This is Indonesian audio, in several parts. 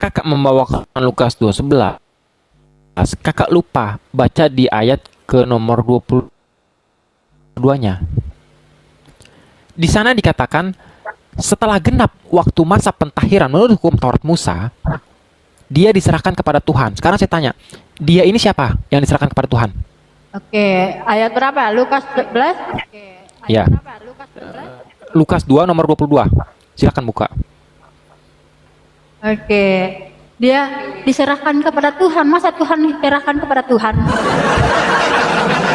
kakak membawakan Lukas 2:11, kakak lupa baca di ayat ke nomor 22-nya. Di sana dikatakan, setelah genap waktu masa pentahiran menurut hukum Taurat Musa, dia diserahkan kepada Tuhan. Sekarang saya tanya, dia ini siapa yang diserahkan kepada Tuhan? Oke, ayat berapa? Lukas 11? Oke, ayat Ya. berapa? Lukas 11? Lukas 2 nomor 22. Silakan buka. Oke, dia diserahkan kepada Tuhan. Masa Tuhan diserahkan kepada Tuhan?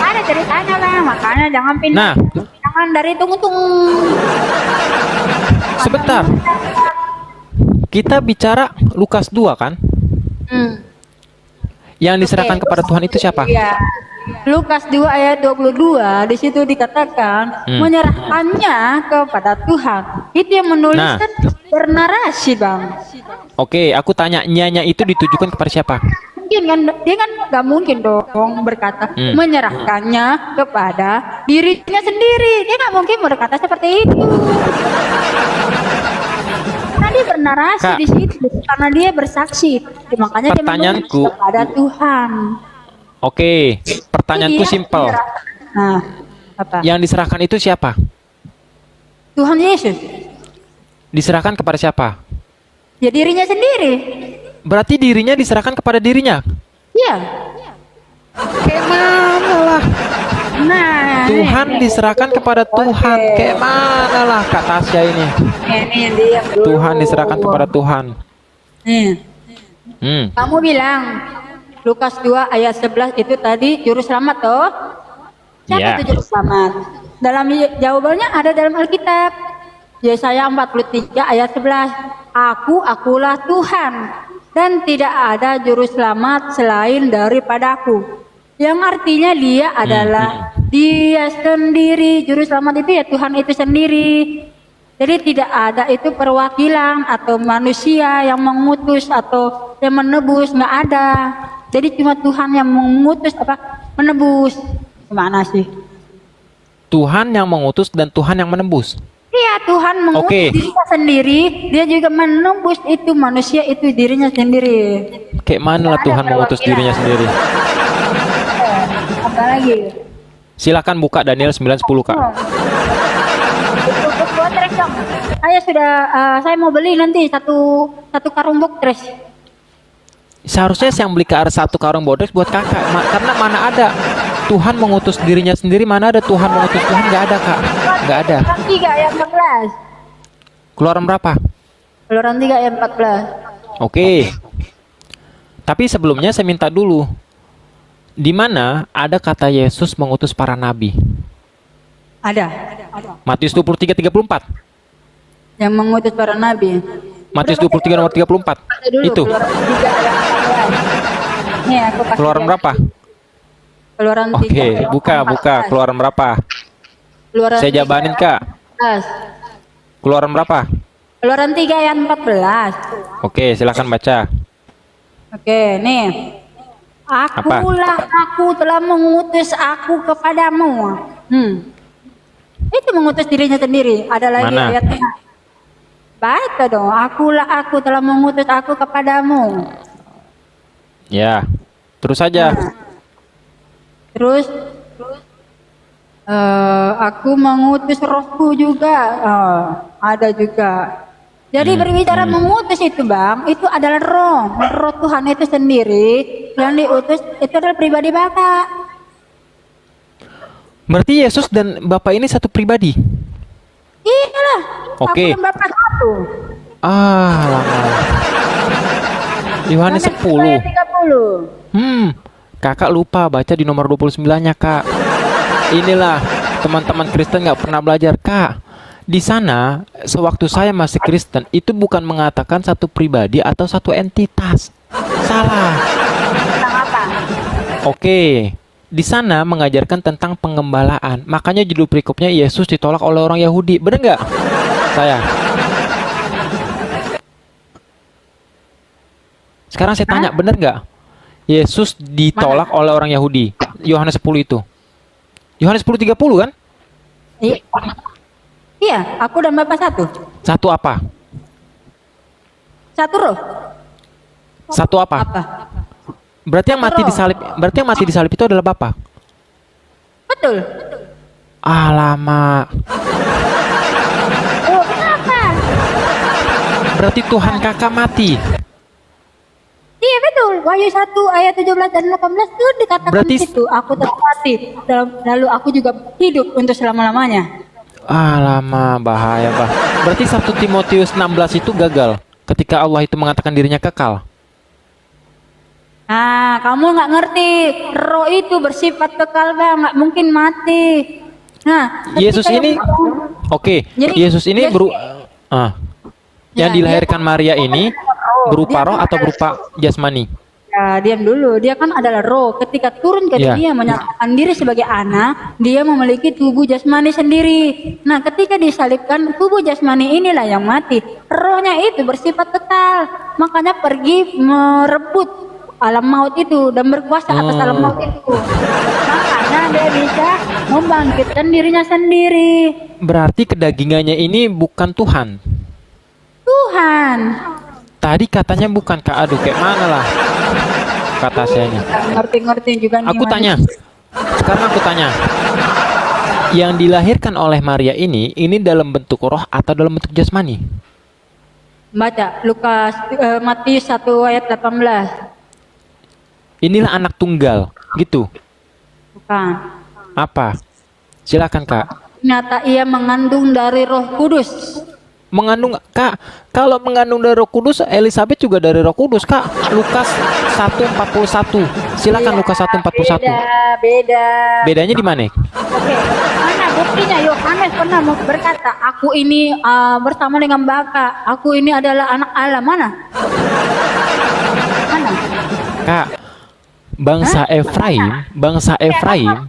Ada ceritanya lah, makanya jangan pindah. Nah, Jangan dari tunggu-tunggu. sebentar. Kita bicara Lukas 2 kan? Yang diserahkan kepada Tuhan itu siapa? Iya. Lukas 2 ayat 22 di situ dikatakan menyerahkannya kepada Tuhan. Itu yang menuliskan bernarasi, Bang. Oke, aku tanya, nyanya itu ditujukan kepada siapa? Mungkin kan dia kan nggak mungkin dong berkata menyerahkannya kepada dirinya sendiri. Dia nggak mungkin berkata seperti itu. Karena dia bernarasi Kak, di situ karena dia bersaksi. Makanya dia menulis pertanyaanku, kepada Tuhan. oke, pertanyaanku Dia simpel. Nah, apa? Yang diserahkan itu siapa? Tuhan Yesus. Diserahkan kepada siapa? Ya dirinya sendiri. Berarti dirinya diserahkan kepada dirinya. Iya. Kayak mana lah? Nah, Tuhan diserahkan kepada Tuhan. Kayak mana lah Kak Tasya ini? ini dia dulu. Tuhan diserahkan kepada Tuhan. Nih, Hmm. kamu bilang Lukas 2 ayat 11 itu tadi juru selamat toh? Siapa Ya. itu juru selamat? Dalam jawabannya ada dalam Alkitab. Yesaya 43 ayat 11. Akulah Tuhan dan tidak ada juru selamat selain daripadaku. Yang artinya dia adalah dia sendiri. Juru selamat itu ya Tuhan itu sendiri. Jadi tidak ada itu perwakilan atau manusia yang mengutus atau yang menebus, nggak ada. Jadi cuma Tuhan yang mengutus menebus. Gimana sih? Tuhan yang mengutus dan Tuhan yang menembus. Iya, Tuhan mengutus Oke. dirinya sendiri, dia juga menembus itu manusia itu dirinya sendiri. Kayak mana lah Nggak ada Tuhan mengutus perwakilan. dirinya sendiri. Apa lagi? Silakan buka Daniel 9:10 Kak. Buat tres dong. Saya mau beli nanti satu karung box. Seharusnya yang beli satu karung bodrek buat kakak. Karena mana ada Tuhan mengutus dirinya sendiri, mana ada Tuhan mengutus Tuhan, nggak ada Kak. Nggak ada. Keluaran 3 ayat 14. Keluaran berapa? Keluaran 3 ayat 14. Oke. Tapi sebelumnya saya minta dulu. Di mana ada kata Yesus mengutus para nabi? Ada. Matius 23:34. Yang mengutus para nabi. Matius 23 nomor 34. Baca dulu, Itu. Keluaran 3 ayat 14. Nih aku kasih Keluaran lihat. berapa? Keluaran 3 Oke, ayat buka. 14. Keluaran berapa? Keluaran Saya 3 jabanin ayat Kak. 14. Keluaran berapa? Keluaran 3 ayat 14. Oke, silakan baca. Oke, nih. Aku telah mengutus aku kepadamu. Itu mengutus dirinya sendiri. Ada lagi Mana? ayatnya. Baca dong. Aku telah mengutus aku kepadamu. Ya. Terus saja. Terus aku mengutus rohku juga. Ada juga. Jadi berbicara mengutus itu Bang, itu adalah roh Tuhan itu sendiri yang diutus itu adalah pribadi Bapak. Berarti Yesus dan Bapak ini satu pribadi. Iyalah. Oke. Aku dan Bapak satu. Lama. Yohanes 10. 30. Kakak lupa baca di nomor 29-nya, Kak. Inilah teman-teman Kristen nggak pernah belajar, Kak. Di sana, sewaktu saya masih Kristen, itu bukan mengatakan satu pribadi atau satu entitas. Salah. Tentang apa? Oke. Di sana mengajarkan tentang pengembalaan. Makanya judul perikopnya Yesus ditolak oleh orang Yahudi. Bener nggak? Saya. Sekarang saya tanya, bener nggak? Yesus ditolak oleh orang Yahudi. Yohanes 10 itu. Yohanes 10:30 kan? Iya, aku dan Bapak satu. Satu apa? Satu roh. Satu apa? Apa? Berarti yang mati disalib, berarti yang mati disalib itu adalah Bapa. Betul. Alamak. Oh, kenapa? Berarti Tuhan kakak mati. Iya betul. Wahyu 1 ayat 17 dan 18 itu dikatakan Berarti- itu. Aku telah mati. Lalu aku juga hidup untuk selama-lamanya. Alamak, bahaya, Bah. Berarti 1 Timotius 16 itu gagal ketika Allah itu mengatakan dirinya kekal. Nah, kamu nggak ngerti. Roh itu bersifat kekal, Bang. Nggak mungkin mati. Nah, Yesus ketika ini, oke, Jadi, Yesus ini yang Ya, dilahirkan dia- Maria ini berupa Dia roh kan atau berupa jasmani? Ya, diam dulu. Dia kan adalah roh. Ketika turun ke Ya. dunia menyatakan diri sebagai anak, dia memiliki tubuh jasmani sendiri. Nah, ketika disalibkan, tubuh jasmani inilah yang mati. Rohnya itu bersifat kekal. Makanya pergi merebut alam maut itu dan berkuasa atas alam maut itu. Makanya dia bisa membangkitkan dirinya sendiri. Berarti kedagingannya ini bukan Tuhan. Tuhan. Tadi katanya bukan, Kak. Aduh, kayak mana lah kata saya ini. Ngerti-ngerti juga nih. Aku tanya. Sekarang aku tanya. Yang dilahirkan oleh Maria ini dalam bentuk roh atau dalam bentuk jasmani? Baca Lukas Matius 1 ayat 18. Inilah anak tunggal, gitu. Bukan. Apa? Silakan, Kak. Ternyata ia mengandung dari Roh Kudus. Mengandung, Kak, kalau mengandung dari Roh Kudus, Elizabeth juga dari Roh Kudus, Kak. Lukas 1:41. Silakan Iya, Lukas 1:41. Beda. Bedanya di mana? Oke. Mana buktinya? Yohanes pernah berkata, aku ini bersama dengan Bapa. Aku ini adalah anak Allah. Mana? Mana? Kak, bangsa Efraim,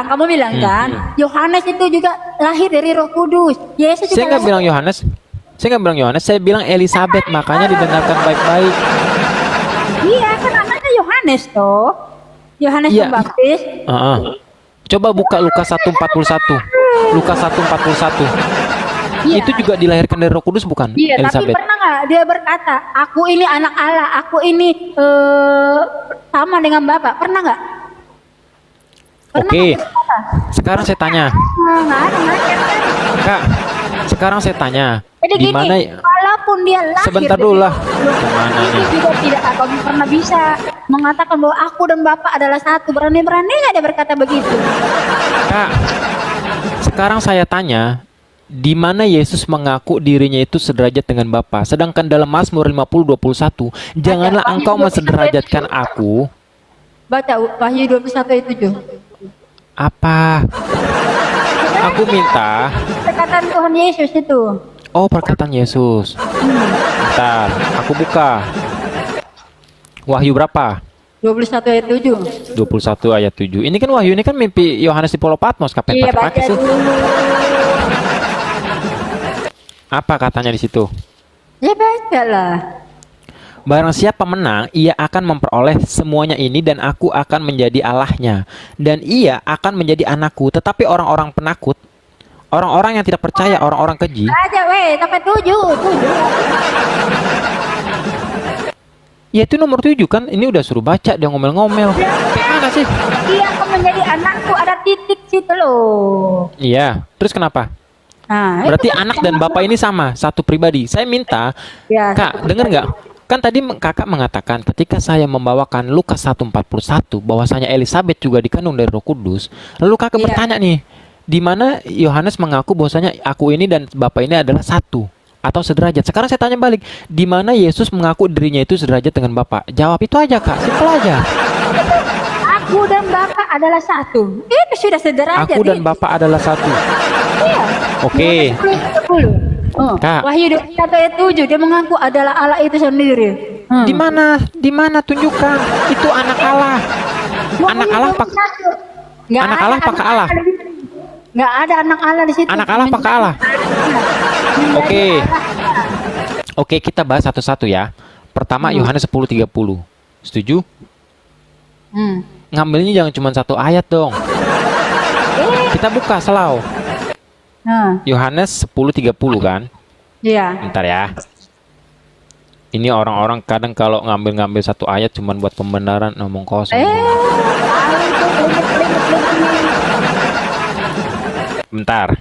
Kamu bilang kan, Yohanes itu juga lahir dari Roh Kudus. Yesus juga saya nggak lahir- bilang Yohanes. Saya nggak bilang Yohanes, saya bilang Elizabeth, makanya didengarkan baik-baik. Iya, kan namanya Yohanes toh. Yohanes Iya. Pembaptis. Coba buka Lukas 1:41. Lukas 1:41. Iya. Itu juga dilahirkan dari Roh Kudus bukan? Iya, tapi Elizabeth. pernah nggak dia berkata, aku ini anak Allah, aku ini sama dengan Bapak. Pernah nggak? Pernah Oke. nggak dia berkata? Sekarang saya tanya, Nggak ada, nggak ada. Kak. Sekarang saya tanya, Jadi di gini, mana? walaupun dia lahir Sebentar dari dulu lah. Roh Kudus, Gimana itu nih? juga tidak akan pernah bisa mengatakan bahwa aku dan Bapak adalah satu. Berani-beraninya dia berkata begitu. Kak, sekarang saya tanya, di mana Yesus mengaku dirinya itu sederajat dengan Bapa? Sedangkan dalam Mazmur 50:21, janganlah engkau mensederajatkan aku. Baca Wahyu 21 ayat 7. Apa? Aku minta. Perkataan Tuhan Yesus itu. Oh, perkataan Yesus. Bentar, aku buka. Wahyu berapa? 21 ayat 7. 21 ayat 7. Ini kan Wahyu, ini kan mimpi Yohanes di Pulau Patmos. Kapan Iya, baca pakai sih? dulu. Apa katanya di situ? Ya baca lah. Barang siapa menang, ia akan memperoleh semuanya ini dan aku akan menjadi Allahnya. Dan ia akan menjadi anakku. Tetapi orang-orang penakut, orang-orang yang tidak percaya, orang-orang keji, Baca weh, sampai 7. ya itu nomor 7 kan. Ini udah suruh baca, dia ngomel-ngomel. Gimana sih? Ia akan menjadi anakku, ada titik situ loh. Iya, terus kenapa? Nah, Berarti itu kan anak dan bapak ini sama, satu pribadi. Saya minta, ya, Kak, denger nggak? Kan tadi kakak mengatakan ketika saya membawakan Lukas 1:41 bahwasanya Elizabeth juga dikandung dari Roh Kudus. Lalu kakak Iya. bertanya nih, di mana Yohanes mengaku bahwasanya aku ini dan Bapa ini adalah satu atau sederajat. Sekarang saya tanya balik, di mana Yesus mengaku dirinya itu sederajat dengan Bapa? Jawab itu aja, Kak. Simpel aja. aku dan Bapak adalah satu. Itu sudah sederajat. Aku dan Bapa adalah satu. Iya. Oke. 10. Oh, Kak. Wahyu 21 ayat 7 dia mengaku adalah Allah itu sendiri. Di mana? Di mana tunjukkan? Itu anak Allah. Anak Allah pak Anak Allah pakai Allah. Nggak ada anak Allah di situ. Anak Allah pakai Allah. Oke. Oke, kita bahas satu-satu ya. Pertama Yohanes 10:30. Setuju? Ngambilnya jangan cuma satu ayat dong. Kita buka selau. Nah, Yohanes 10:30 kan? iya. Bentar ya. Ini orang-orang kadang kalau ngambil-ngambil satu ayat cuman buat pembenaran ngomong kosong. Bentar.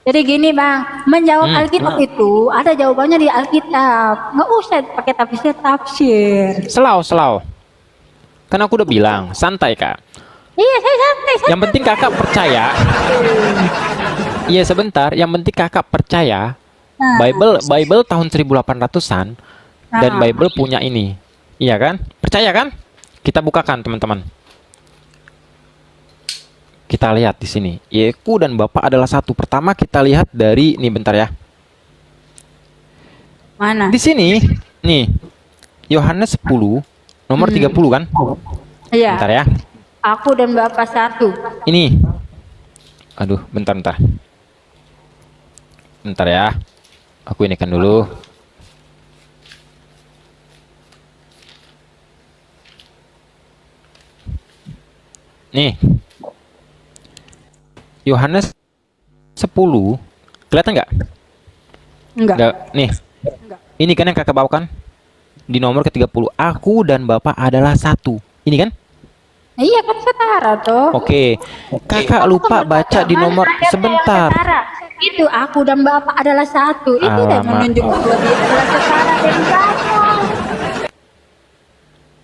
Jadi gini bang, menjawab Alkitab itu ada jawabannya di Alkitab. Nggak usah pakai tafsir. Selau. Kan aku udah bilang, santai kak. Iya, saya santai. Yang penting kakak percaya. Iya sebentar. Yang penting kakak percaya. Bible tahun 1800-an dan Bible punya ini. Iya kan? Percaya kan? Kita bukakan teman-teman. Kita lihat di sini. Yeku dan Bapa adalah satu. Pertama kita lihat dari nih bentar ya. Mana? Di sini nih. Yohanes 10 nomor 30 kan? Iya. Bentar ya. Aku dan Bapa satu. Ini. Aduh, bentar. Bentar ya. Aku ini kan dulu. Nih. Yohanes 10. Kelihatan nggak? Enggak. Nih. Ini kan yang kakak bawakan. Di nomor ke-30. Aku dan Bapa adalah satu. Ini kan? Iya kan setara toh. Oke. Kakak lupa baca di nomor sebentar. Itu aku dan Bapak adalah satu. Itu yang menunjukkan bahwa dia adalah setara dan satu.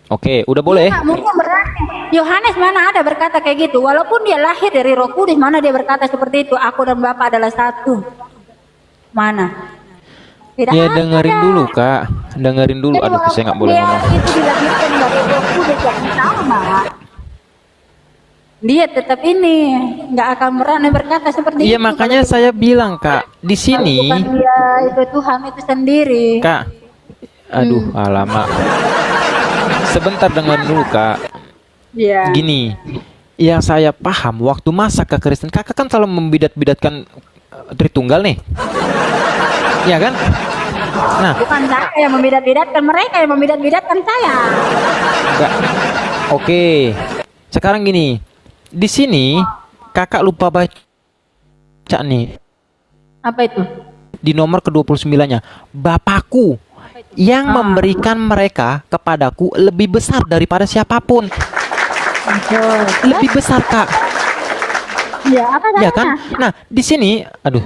Oke, udah boleh. Nah, mungkin berarti Yohanes mana ada berkata kayak gitu. Walaupun dia lahir dari Roh Kudus, mana dia berkata seperti itu. Aku dan Bapak adalah satu. Mana? Tidak Ya ada. dengerin dulu kak. Dengerin dulu. Jadi Aduh saya nggak boleh dia ngomong. itu dilahirkan dari Roh Kudus yang sama. Dia tetap ini nggak akan berani berkata seperti itu. Iya makanya saya bilang kak. Di sini. Bukan dia itu Tuhan itu sendiri. Kak. Aduh alamak. Sebentar dengerin dulu kak. Iya. Gini. Yang saya paham waktu masa kekristen. Kakak kan selalu membidat-bidatkan Tritunggal nih. Iya kan? Nah. Bukan saya yang membidat-bidatkan, mereka yang membidat-bidatkan saya. Enggak. Oke. Sekarang gini. Di sini kakak lupa baca nih. Apa itu? Di nomor ke-29-nya. Bapakku yang memberikan mereka kepadaku lebih besar daripada siapapun. Lebih besar kak. Ya, apa Ya kan? Nah, di sini, aduh.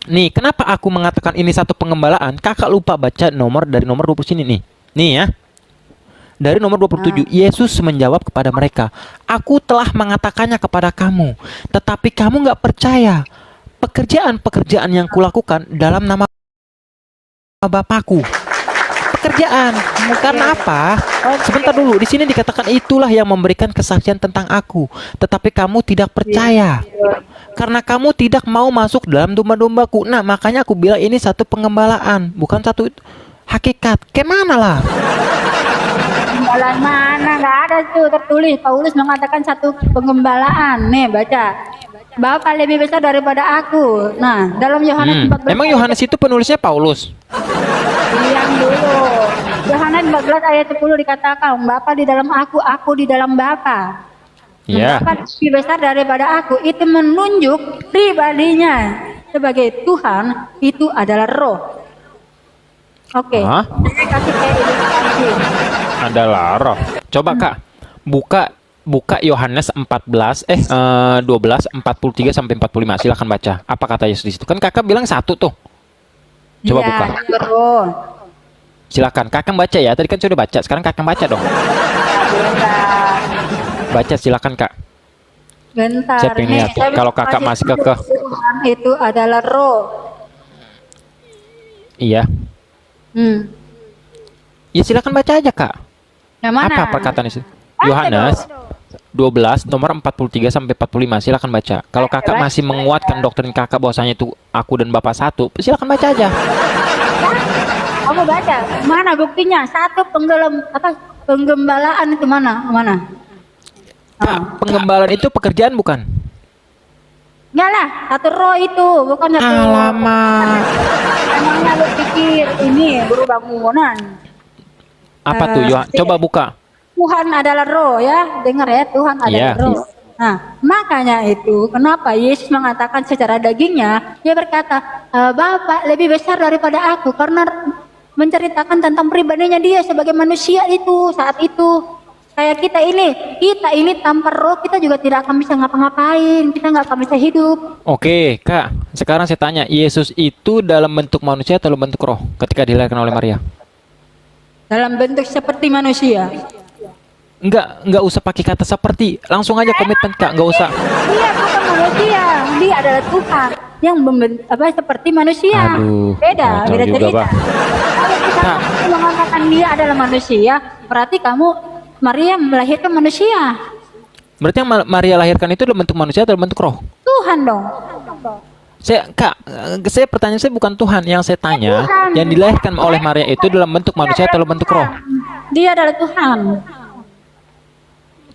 Nih, kenapa aku mengatakan ini satu pengembalaan? Kakak lupa baca nomor dari nomor 20 sini nih. Nih ya. Dari nomor 27, Yesus menjawab kepada mereka, aku telah mengatakannya kepada kamu, tetapi kamu nggak percaya. Pekerjaan-pekerjaan yang kulakukan dalam nama Bapakku. Pekerjaan. Karena apa? Sebentar dulu. Di sini dikatakan itulah yang memberikan kesaksian tentang aku, tetapi kamu tidak percaya. Karena kamu tidak mau masuk dalam domba-dombaku. Nah, makanya aku bilang ini satu pengembalaan, bukan satu hakikat. Kemana lah? Penggembalaan mana? Nggak ada tuh tertulis. Paulus mengatakan satu penggembalaan. Nih, baca. Bapak lebih besar daripada aku. Nah, dalam Yohanes 14. Emang Yohanes itu penulisnya Paulus? Diam dulu. Yohanes 14 ayat 10 dikatakan, Bapa di dalam aku di dalam Bapa. Iya. Bapa lebih besar daripada aku. Itu menunjuk pribadinya sebagai Tuhan. Itu adalah Roh. Oke. Hah? Saya kasih kayak ilustrasi. Adalah roh. Coba kak, buka Yohanes 12 43 sampai 45. Silakan baca. Apa kata Yesus di situ? Kan kakak bilang satu tuh. Coba Iya, buka. Roh. Silakan. Kakak baca ya. Tadi kan sudah baca. Sekarang kakak baca dong. Bentar. Baca silakan kak. Bentar. Siapa yang nih, lihat? saya Kalau kakak kasih masih kekeh. Tuhan itu adalah Roh. Iya. Ya silakan baca aja kak. Yang mana? Apa perkataan itu? Baca Yohanes dong. 12 nomor 43 sampai 45. Silakan baca. Kalau kakak baca. masih menguatkan doktrin kakak bahwasanya itu aku dan Bapak satu, silakan baca aja. Kamu baca. Mana buktinya? Satu penggembalaan itu mana? Mana? Kak, penggembalaan itu pekerjaan bukan? Enggak lah, satu roh itu, bukan satu. Alamak. Emangnya lu pikir ini guru bangunan? Apa tuh? Coba buka. Tuhan adalah roh ya, dengar ya, Tuhan adalah Iya. roh. Nah, makanya itu kenapa Yesus mengatakan secara dagingnya, dia berkata, Bapak lebih besar daripada aku, karena menceritakan tentang pribadinya dia sebagai manusia itu saat itu. Kayak kita ini tanpa roh kita juga tidak akan bisa ngapa-ngapain, kita nggak akan bisa hidup. Oke, Kak. Sekarang saya tanya, Yesus itu dalam bentuk manusia atau dalam bentuk roh ketika dilahirkan oleh Maria? Dalam bentuk seperti manusia. Enggak usah pakai kata seperti. Langsung aja komitmen, Kak. Enggak usah. Dia bukan manusia, dia adalah Tuhan yang seperti manusia. Aduh, Beda kacau juga, cerita. Bang. Kalau kita mengatakan dia adalah manusia, berarti Maria melahirkan manusia. Berarti yang Maria lahirkan itu dalam bentuk manusia atau dalam bentuk roh? Tuhan dong. Saya pertanyaan saya bukan Tuhan. Yang saya tanya, Tuhan. yang dilahirkan oleh Maria itu dalam bentuk manusia atau dalam bentuk roh? Dia adalah Tuhan.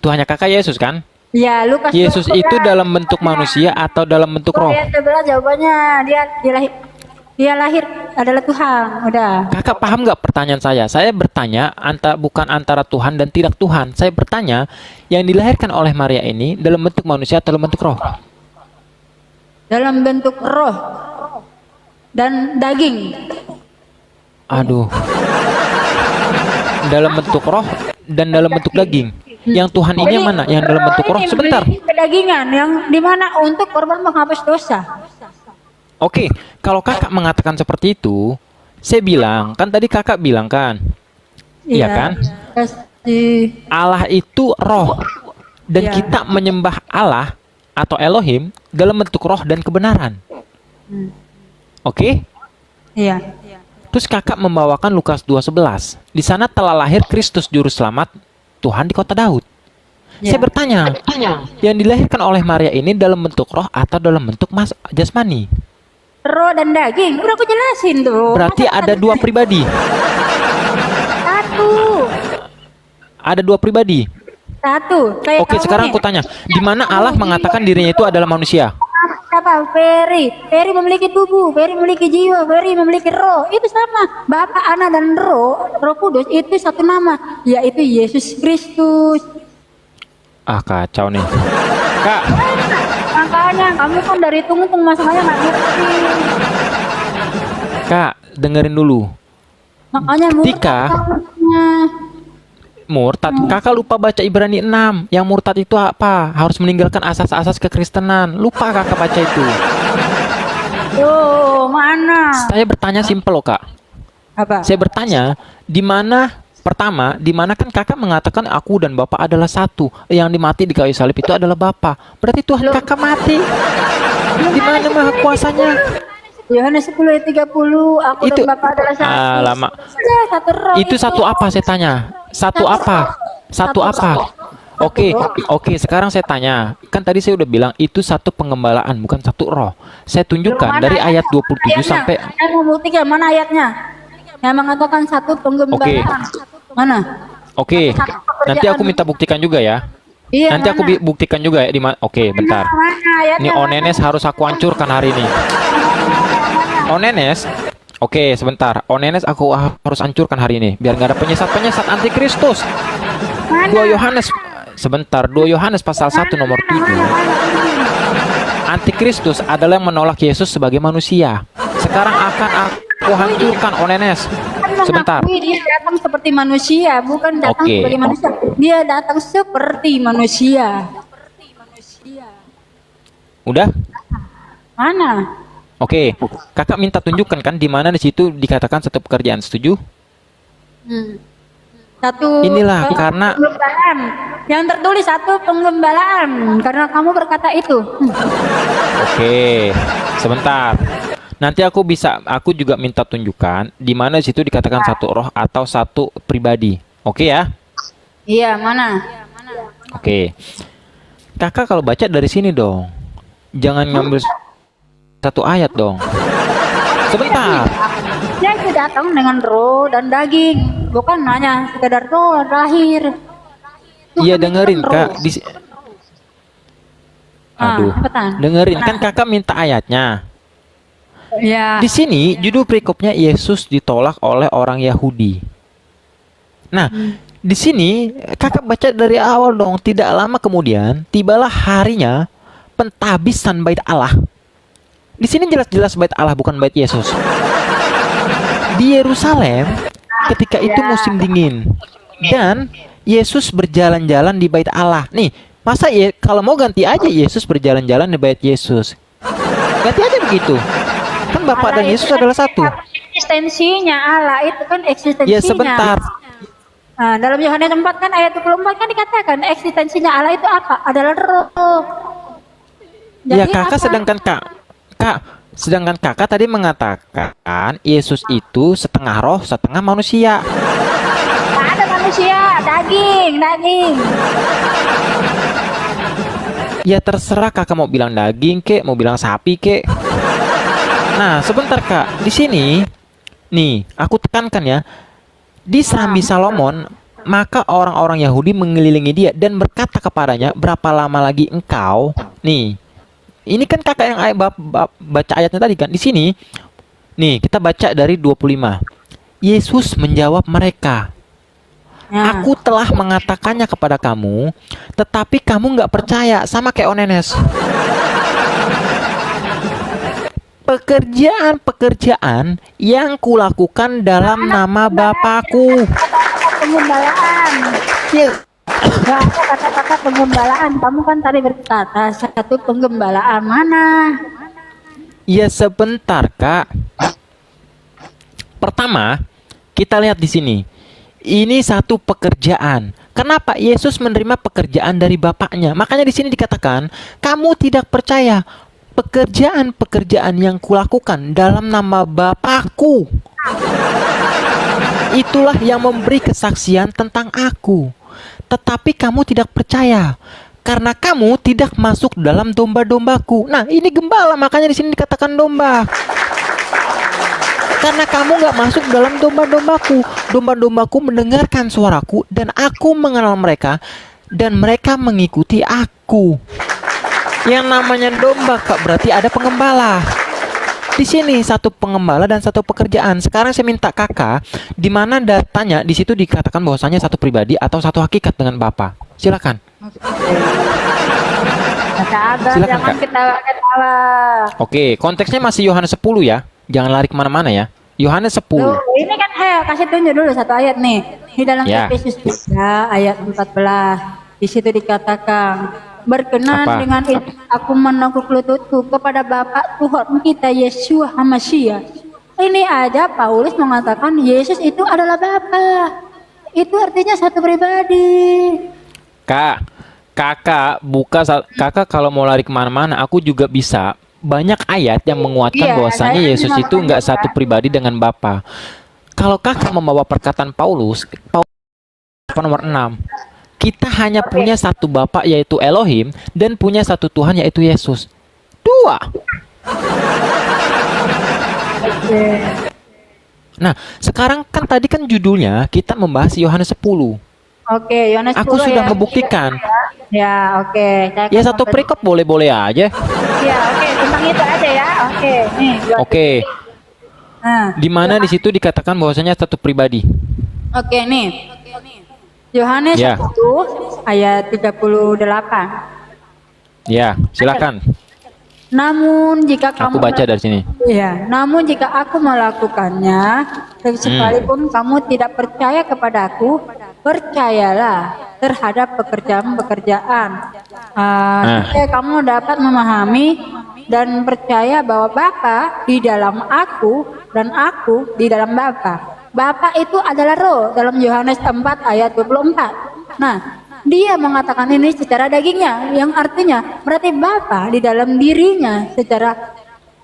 Tuhannya kakak Yesus kan? Ya, Lukas Yesus 12. itu dalam bentuk manusia atau dalam bentuk roh? Ayat 11 jawabannya dia lahir adalah Tuhan. Udah. Kakak paham nggak pertanyaan saya? Saya bertanya bukan antara Tuhan dan tidak Tuhan. Saya bertanya yang dilahirkan oleh Maria ini dalam bentuk manusia atau dalam bentuk roh? Dalam bentuk roh dan daging. Aduh. Dalam bentuk roh dan dalam bentuk daging. Yang Tuhan ini yang mana? Yang dalam bentuk roh? Sebentar. Kedagingan yang dimana untuk korban menghapus dosa. Oke, kalau kakak mengatakan seperti itu, saya bilang, kan tadi kakak bilang kan, iya kan? Kasih. Allah itu roh, dan Iya. kita menyembah Allah atau Elohim dalam bentuk roh dan kebenaran. Oke? Iya. Terus kakak membawakan Lukas 2:11. Di sana telah lahir Kristus Juru Selamat Tuhan di kota Daud. Iya. Saya bertanya, yang dilahirkan oleh Maria ini dalam bentuk roh atau dalam bentuk jasmani? Roh dan daging. Udah aku jelasin tuh. Berarti ada dua pribadi. Satu. Ada dua pribadi. Satu. Kayak Oke, kamu sekarang nih. aku tanya, di mana Allah mengatakan dirinya itu adalah manusia? Siapa? Ferry. Ferry memiliki tubuh, Ferry memiliki jiwa, Ferry memiliki roh. Itu sama. Bapa, Anak, dan Roh Kudus itu satu nama, yaitu Yesus Kristus. Ah, kacau nih. Kak, Makanya kamu kan dari tungtung masalahnya nggak ngerti. Kak, dengerin dulu. Makanya Ketika- Murtad, kakak lupa baca Ibrani 6. Yang murtad itu apa? Harus meninggalkan asas-asas kekristenan. Lupa kakak baca itu. Tuh, mana? Saya bertanya simpel loh, Kak. Apa? Saya bertanya, di mana kan kakak mengatakan aku dan Bapak adalah satu. Yang dimati di kayu salib itu adalah Bapak. Berarti Tuhan kakak mati. Di mana maha kuasanya? Yohanes 10 ayat 30, aku Itu- dan Bapa adalah satu. lama. Sudah, satu roh Itu satu apa saya tanya? Satu apa? Satu apa? Oke, sekarang saya tanya. Kan tadi saya udah bilang itu satu penggembalaan, bukan satu roh. Saya tunjukkan Mana dari ayat 27 ayatnya? sampai Saya mau buktikan mana ayatnya yang mengatakan satu penggembalaan. Mana? Oke. Nanti aku minta buktikan juga ya. Iya, Nanti aku mana? buktikan juga ya di Oke, bentar. Mana ayatnya? Ini Onenes harus aku hancurkan hari ini. Onenes. Oke, sebentar. Onenes aku harus hancurkan hari ini biar nggak ada penyesat-penyesat antikristus. 2 Yohanes. Sebentar, 2 Yohanes pasal 1 nomor 7. Antikristus adalah yang menolak Yesus sebagai manusia. Sekarang akan aku hancurkan Onenes. Sebentar. Mengakui dia datang seperti manusia, bukan datang Oke. sebagai manusia. Dia datang seperti manusia. Udah? Mana? Oke. Kakak minta tunjukkan kan di mana di situ dikatakan satu pekerjaan. Setuju? Satu. Inilah, karena- penggembalaan. Yang tertulis satu penggembalaan karena kamu berkata itu. Oke. Sebentar. Nanti aku juga minta tunjukkan di mana di situ dikatakan satu roh atau satu pribadi. Oke ya? Iya, mana? Oke. Kakak kalau baca dari sini dong. Jangan ngambil satu ayat dong. Sebentar. Dia itu datang dengan roh dan daging, bukan hanya sekedar roh lahir. Iya dengerin Kak. Aduh. cepetan. Dengerin kan kakak minta ayatnya. Ya. Di sini judul perikopnya Yesus ditolak oleh orang Yahudi. Nah, di sini kakak baca dari awal dong. Tidak lama kemudian tibalah harinya pentabisan bait Allah. Di sini jelas-jelas bait Allah bukan bait Yesus. di Yerusalem ketika itu musim dingin dan Yesus berjalan-jalan di bait Allah. Nih, masa kalau mau ganti aja Yesus berjalan-jalan di bait Yesus. Ganti aja begitu. Kan Bapa dan Yesus adalah satu. Eksistensinya Allah itu kan eksistensinya. Ya sebentar. Nah, dalam Yohanes 4 kan ayat 24 kan dikatakan eksistensinya Allah itu apa? Adalah roh. Ya kakak sedangkan kakak tadi mengatakan Yesus itu setengah roh, setengah manusia. Nggak ada manusia, daging. Ya terserah kakak mau bilang daging kek, mau bilang sapi kek. Nah, sebentar kak, di sini nih aku tekankan ya. Di Serambi Salomon, maka orang-orang Yahudi mengelilingi dia dan berkata kepadanya, berapa lama lagi engkau? Nih, ini kan kakak yang baca ayatnya tadi kan. Di sini, nih kita baca dari 25. Yesus menjawab mereka, aku telah mengatakannya kepada kamu, tetapi kamu nggak percaya, sama kayak Onenes. Pekerjaan-pekerjaan yang kulakukan dalam nama Bapakku. Penggembalaan. Ya, Nggak ada kata-kata penggembalaan. Kamu kan tadi berkata satu penggembalaan mana? ya sebentar kak. Pertama, kita lihat di sini. Ini satu pekerjaan. Kenapa Yesus menerima pekerjaan dari Bapaknya? Makanya di sini dikatakan, kamu tidak percaya. Pekerjaan-pekerjaan yang kulakukan dalam nama Bapakku, itulah yang memberi kesaksian tentang aku. Tetapi kamu tidak percaya, karena kamu tidak masuk dalam domba-dombaku. Nah, ini gembala, makanya di sini dikatakan domba. Karena kamu nggak masuk dalam domba-dombaku. Domba-dombaku mendengarkan suaraku, dan aku mengenal mereka, dan mereka mengikuti aku. Yang namanya domba kak berarti ada pengembala. Di sini satu pengembala dan satu pekerjaan. Sekarang saya minta kakak, di mana datanya di situ dikatakan bahwasanya satu pribadi atau satu hakikat dengan Bapa. Silakan. Silakan, Jangan Kak. ketawa. Oke, konteksnya masih Yohanes 10 ya. Jangan lari kemana-mana ya. Yohanes 10. Tuh, ini kan kasih tunjuk dulu satu ayat nih. Di dalam Ya. Efesus 3 ayat 14. Di situ dikatakan, berkenan Apa? dengan itu aku menekuk lututku kepada Bapa Tuhan kita Yesus Hamasiah. Ini ada Paulus mengatakan Yesus itu adalah Bapa. Itu artinya satu pribadi. Kak, kakak kalau mau lari kemana-mana, aku juga bisa. Banyak ayat yang menguatkan Iya, bahwasanya saya Yesus cuma itu nggak mencoba. satu pribadi dengan Bapa. Kalau kakak membawa perkataan Paulus nomor 6, kita hanya punya satu Bapa yaitu Elohim dan punya satu Tuhan yaitu Yesus. Dua. Nah, sekarang kan tadi kan judulnya kita membahas Yohanes 10. Oke, Yohanes Aku 10 sudah ya. membuktikan. Ya, oke. Saya Ya akan satu perikop boleh-boleh aja. Ya, oke, tentang itu aja ya. Oke, nih. Oke. Nah, Di mana di situ dikatakan bahwasanya satu pribadi. oke nih. Yohanes Ya. 1 ayat 38. Ya, silakan. Namun jika kamu Aku baca dari sini. Ya, namun jika aku melakukannya, sekalipun kamu tidak percaya kepadaku, percayalah terhadap pekerjaan-pekerjaan. Supaya kamu dapat memahami dan percaya bahwa Bapa di dalam aku dan aku di dalam Bapa. Bapa itu adalah roh dalam Yohanes 4 ayat 24. Nah, dia mengatakan ini secara dagingnya, yang artinya berarti Bapa di dalam dirinya secara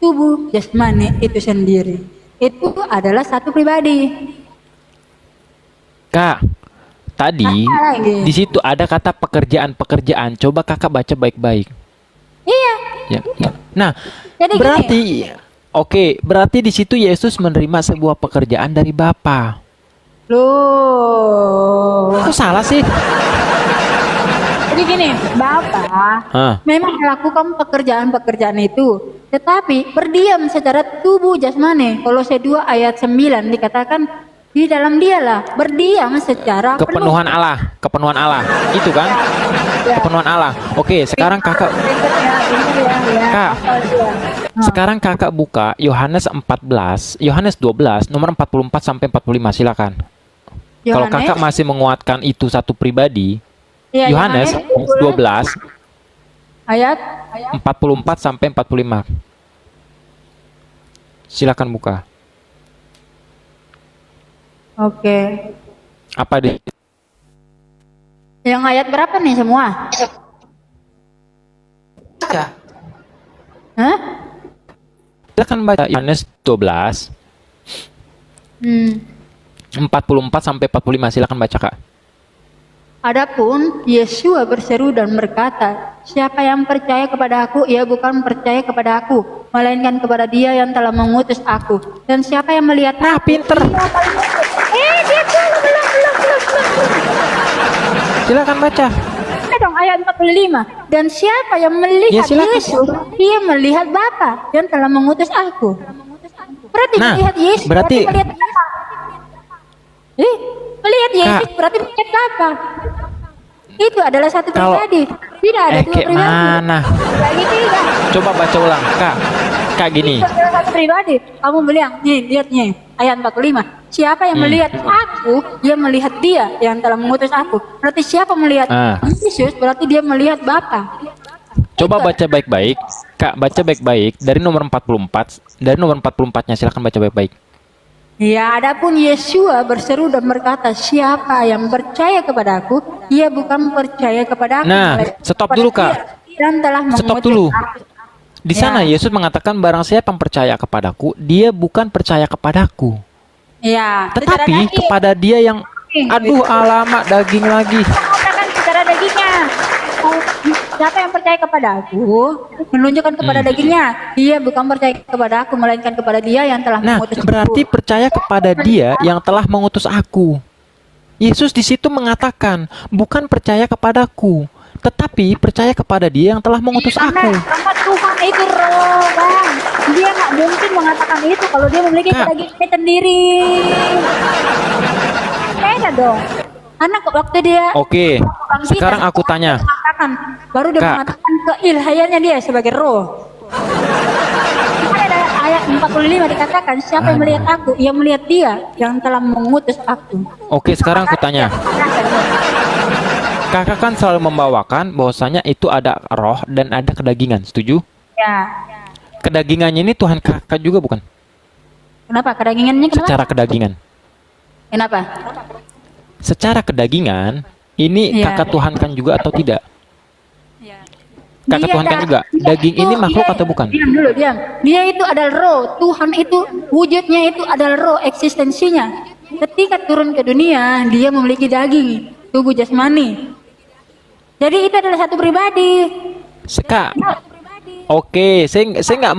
tubuh jasmani itu sendiri. Itu adalah satu pribadi. Kak, tadi lagi? di situ ada kata pekerjaan-pekerjaan. Coba kakak baca baik-baik. Iya. Ya. Nah, Jadi berarti berarti di situ Yesus menerima sebuah pekerjaan dari Bapa. Loh. Kok salah sih? Jadi gini, Bapak memang melakukan pekerjaan-pekerjaan itu, tetapi berdiam secara tubuh jasmani. Kolose 2 ayat 9 dikatakan Di dalam dialah berdiam secara Kepenuhan Allah, kepenuhan Allah. Itu kan? Ya. Kepenuhan Allah. Oke, sekarang kakak Pinter ya. Kak, Hafal dia. sekarang kakak buka Yohanes 14, Yohanes 12 nomor 44 sampai 45 silakan. Kalau Yohanes, kakak masih menguatkan itu satu pribadi, ya, Yohanes 12 ayat 44 sampai 45. Silakan buka. Oke. Apa di Yang ayat berapa nih semua? Hah? Silakan baca Yohanes 12 Hmm. 44 sampai 45. Silakan baca, Kak. Adapun Yesus berseru dan berkata, siapa yang percaya kepada aku, ia bukan percaya kepada aku, melainkan kepada dia yang telah mengutus aku. Dan siapa yang melihat Nah, pinter. dia belum. Silakan baca. Ada dong ayat 45. Dan siapa yang melihat Ya, silakan. Yesus, dia melihat Bapa yang telah mengutus aku. Berarti Nah, melihat Yesus, berarti- melihat Bapa. Melihat Yesus berarti melihat Bapa. Itu adalah satu Kalau- pribadi. Tidak ada dua kayak pribadi. mana? Lagi tidak. Coba baca ulang, Kak. Kak gini. Itu adalah satu pribadi. Kamu bilang, nih, lihat nih, ayat 45. Siapa yang melihat aku, dia melihat dia yang telah mengutus aku. Berarti siapa melihat Ah. Yesus, berarti dia melihat Bapa. Coba baca baik-baik. Kak, baca baik-baik dari nomor 44. Dari nomor 44-nya silakan baca baik-baik. Ya, adapun Yesus berseru dan berkata, siapa yang percaya kepadaku, ia bukan percaya kepada aku. Nah, melainkan stop kepada dulu, Dia Kak. Dan telah Stop mengutus dulu. aku. Di sana Ya. Yesus mengatakan barang siapa yang percaya kepadaku, dia bukan percaya kepadaku. Ya, secara Tetapi daging. kepada dia yang aduh alamak daging lagi. Mengatakan secara dagingnya. Siapa yang percaya kepada aku, menunjukkan kepada dagingnya. Dia bukan percaya kepada aku, melainkan kepada dia yang telah Nah, mengutus berarti aku. percaya kepada dia yang telah mengutus aku. Yesus di situ mengatakan, bukan percaya kepadaku, tetapi percaya kepada dia yang telah mengutus aku. Karena Tuhan itu roh, Bang. Dia nggak mungkin mengatakan itu kalau dia memiliki Kak. dagingnya sendiri. Beda dong. Karena waktu dia Oke, bangkit, sekarang aku tanya. mengatakan, baru dia Kak. mengatakan keilahiannya dia sebagai roh. Ada ayat 45 dikatakan, siapa yang melihat aku, ia melihat dia yang telah mengutus aku. Oke, sekarang aku tanya. Kakak kan selalu membawakan bahwasanya itu ada roh dan ada kedagingan, setuju? Ya. Kedagingannya ini Tuhan kakak juga bukan? Kenapa? Kedagingannya kenapa? Secara kedagingan. Kenapa? Secara kedagingan, ini Iya. kakak Tuhankan juga atau tidak? Kakak Dia Tuhankan dah- juga. dia Daging itu- ini makhluk dia- atau bukan? Diam dulu, diam. Dia itu adalah roh. Tuhan itu wujudnya itu adalah roh, eksistensinya. Ketika turun ke dunia, dia memiliki daging, tubuh jasmani. Jadi itu adalah satu pribadi. Kak, oke, saya nggak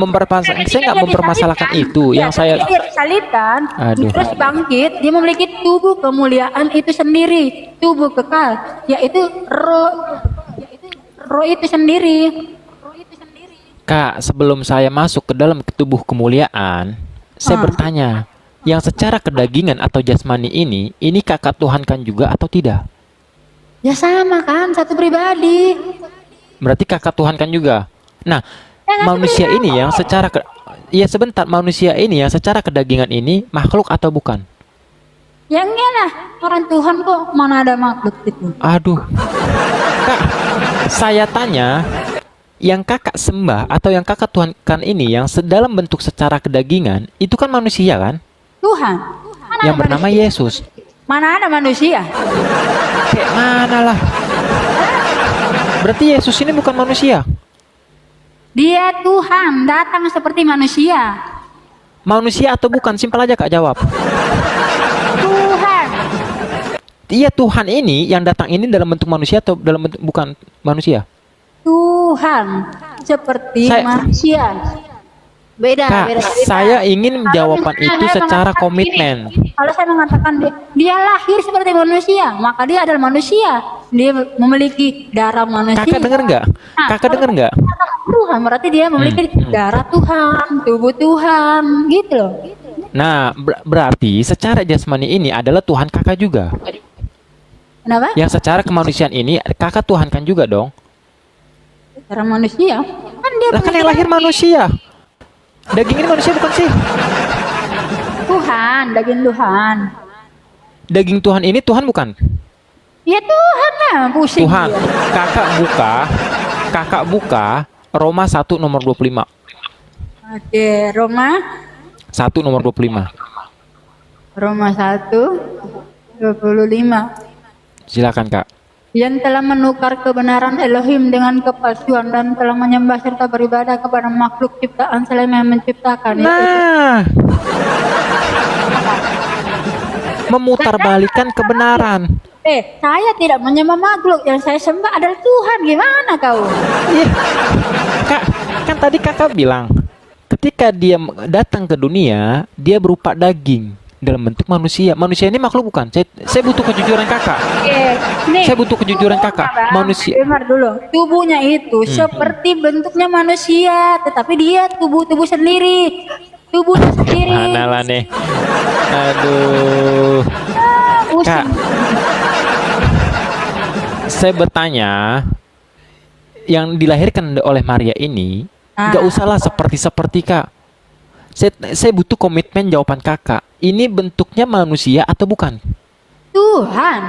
mempermasalahkan itu. Yang saya Dia disalibkan, Aduh. terus bangkit, dia memiliki tubuh kemuliaan itu sendiri, tubuh kekal, yaitu roh itu sendiri. Kak, sebelum saya masuk ke dalam tubuh kemuliaan, saya bertanya, yang secara kedagingan atau jasmani ini kakak Tuhankan juga atau tidak? Ya sama kan, satu pribadi. Berarti kakak Tuhankan juga. Nah, Ya, manusia ini yang secara ya sebentar, manusia ini yang secara kedagingan ini makhluk atau bukan? Yang iyalah, orang Tuhan kok mana ada makhluk itu. Aduh. Kak, saya tanya, yang kakak sembah atau yang kakak Tuhankan ini yang dalam bentuk secara kedagingan, itu kan manusia kan? Tuhan. Mana Yang ada bernama manusia? Yesus. Mana ada manusia? Kayak mana lah? Berarti Yesus ini bukan manusia. Dia Tuhan, datang seperti manusia. Manusia atau bukan? Simpel aja Kak jawab. Tuhan. Iya, Tuhan ini yang datang ini dalam bentuk manusia atau dalam bentuk bukan manusia? Tuhan seperti Saya- manusia. Beda, Kak, beda cerita. saya ingin jawaban misalnya itu saya secara mengatakan komitmen. gini, kalau saya mengatakan dia lahir seperti manusia, maka dia adalah manusia. Dia memiliki darah manusia. Kakak denger nggak? Nah, Kakak kalau denger nggak? Tuhan berarti dia memiliki darah Tuhan, tubuh Tuhan, gitu loh. Nah, berarti secara jasmani ini adalah Tuhan kakak juga. Kenapa? Yang secara kemanusiaan ini kakak Tuhankan juga dong. Cara manusia. Kan dia Lah kan yang lahir manusia. Daging ini manusia bukan sih? Tuhan, daging Tuhan. Daging Tuhan ini Tuhan bukan? Ya Tuhan lah, pusing Tuhan. dia. Kakak buka Roma 1 nomor 25. Oke, Roma 1 nomor 25. Roma 1:25. Silakan, Kak. Yang telah menukar kebenaran Elohim dengan kepalsuan dan telah menyembah serta beribadah kepada makhluk ciptaan selain yang menciptakan. Nah, memutarbalikkan kebenaran. Saya tidak menyembah makhluk, yang saya sembah adalah Tuhan. Gimana kau? Iya. Kak, kan tadi kakak bilang ketika dia datang ke dunia, dia berupa daging dalam bentuk manusia. Manusia ini makhluk bukan? Saya butuh kejujuran kakak. Nih, Saya butuh kejujuran kakak. Manusia. Dengar dulu. Tubuhnya itu seperti bentuknya manusia, tetapi dia tubuh sendiri. Tubuhnya sendiri. Mana lah nih. Aduh. Kak, saya bertanya, yang dilahirkan oleh Maria ini nggak usahlah seperti Kak. Saya butuh komitmen jawaban kakak. Ini bentuknya manusia atau bukan? Tuhan.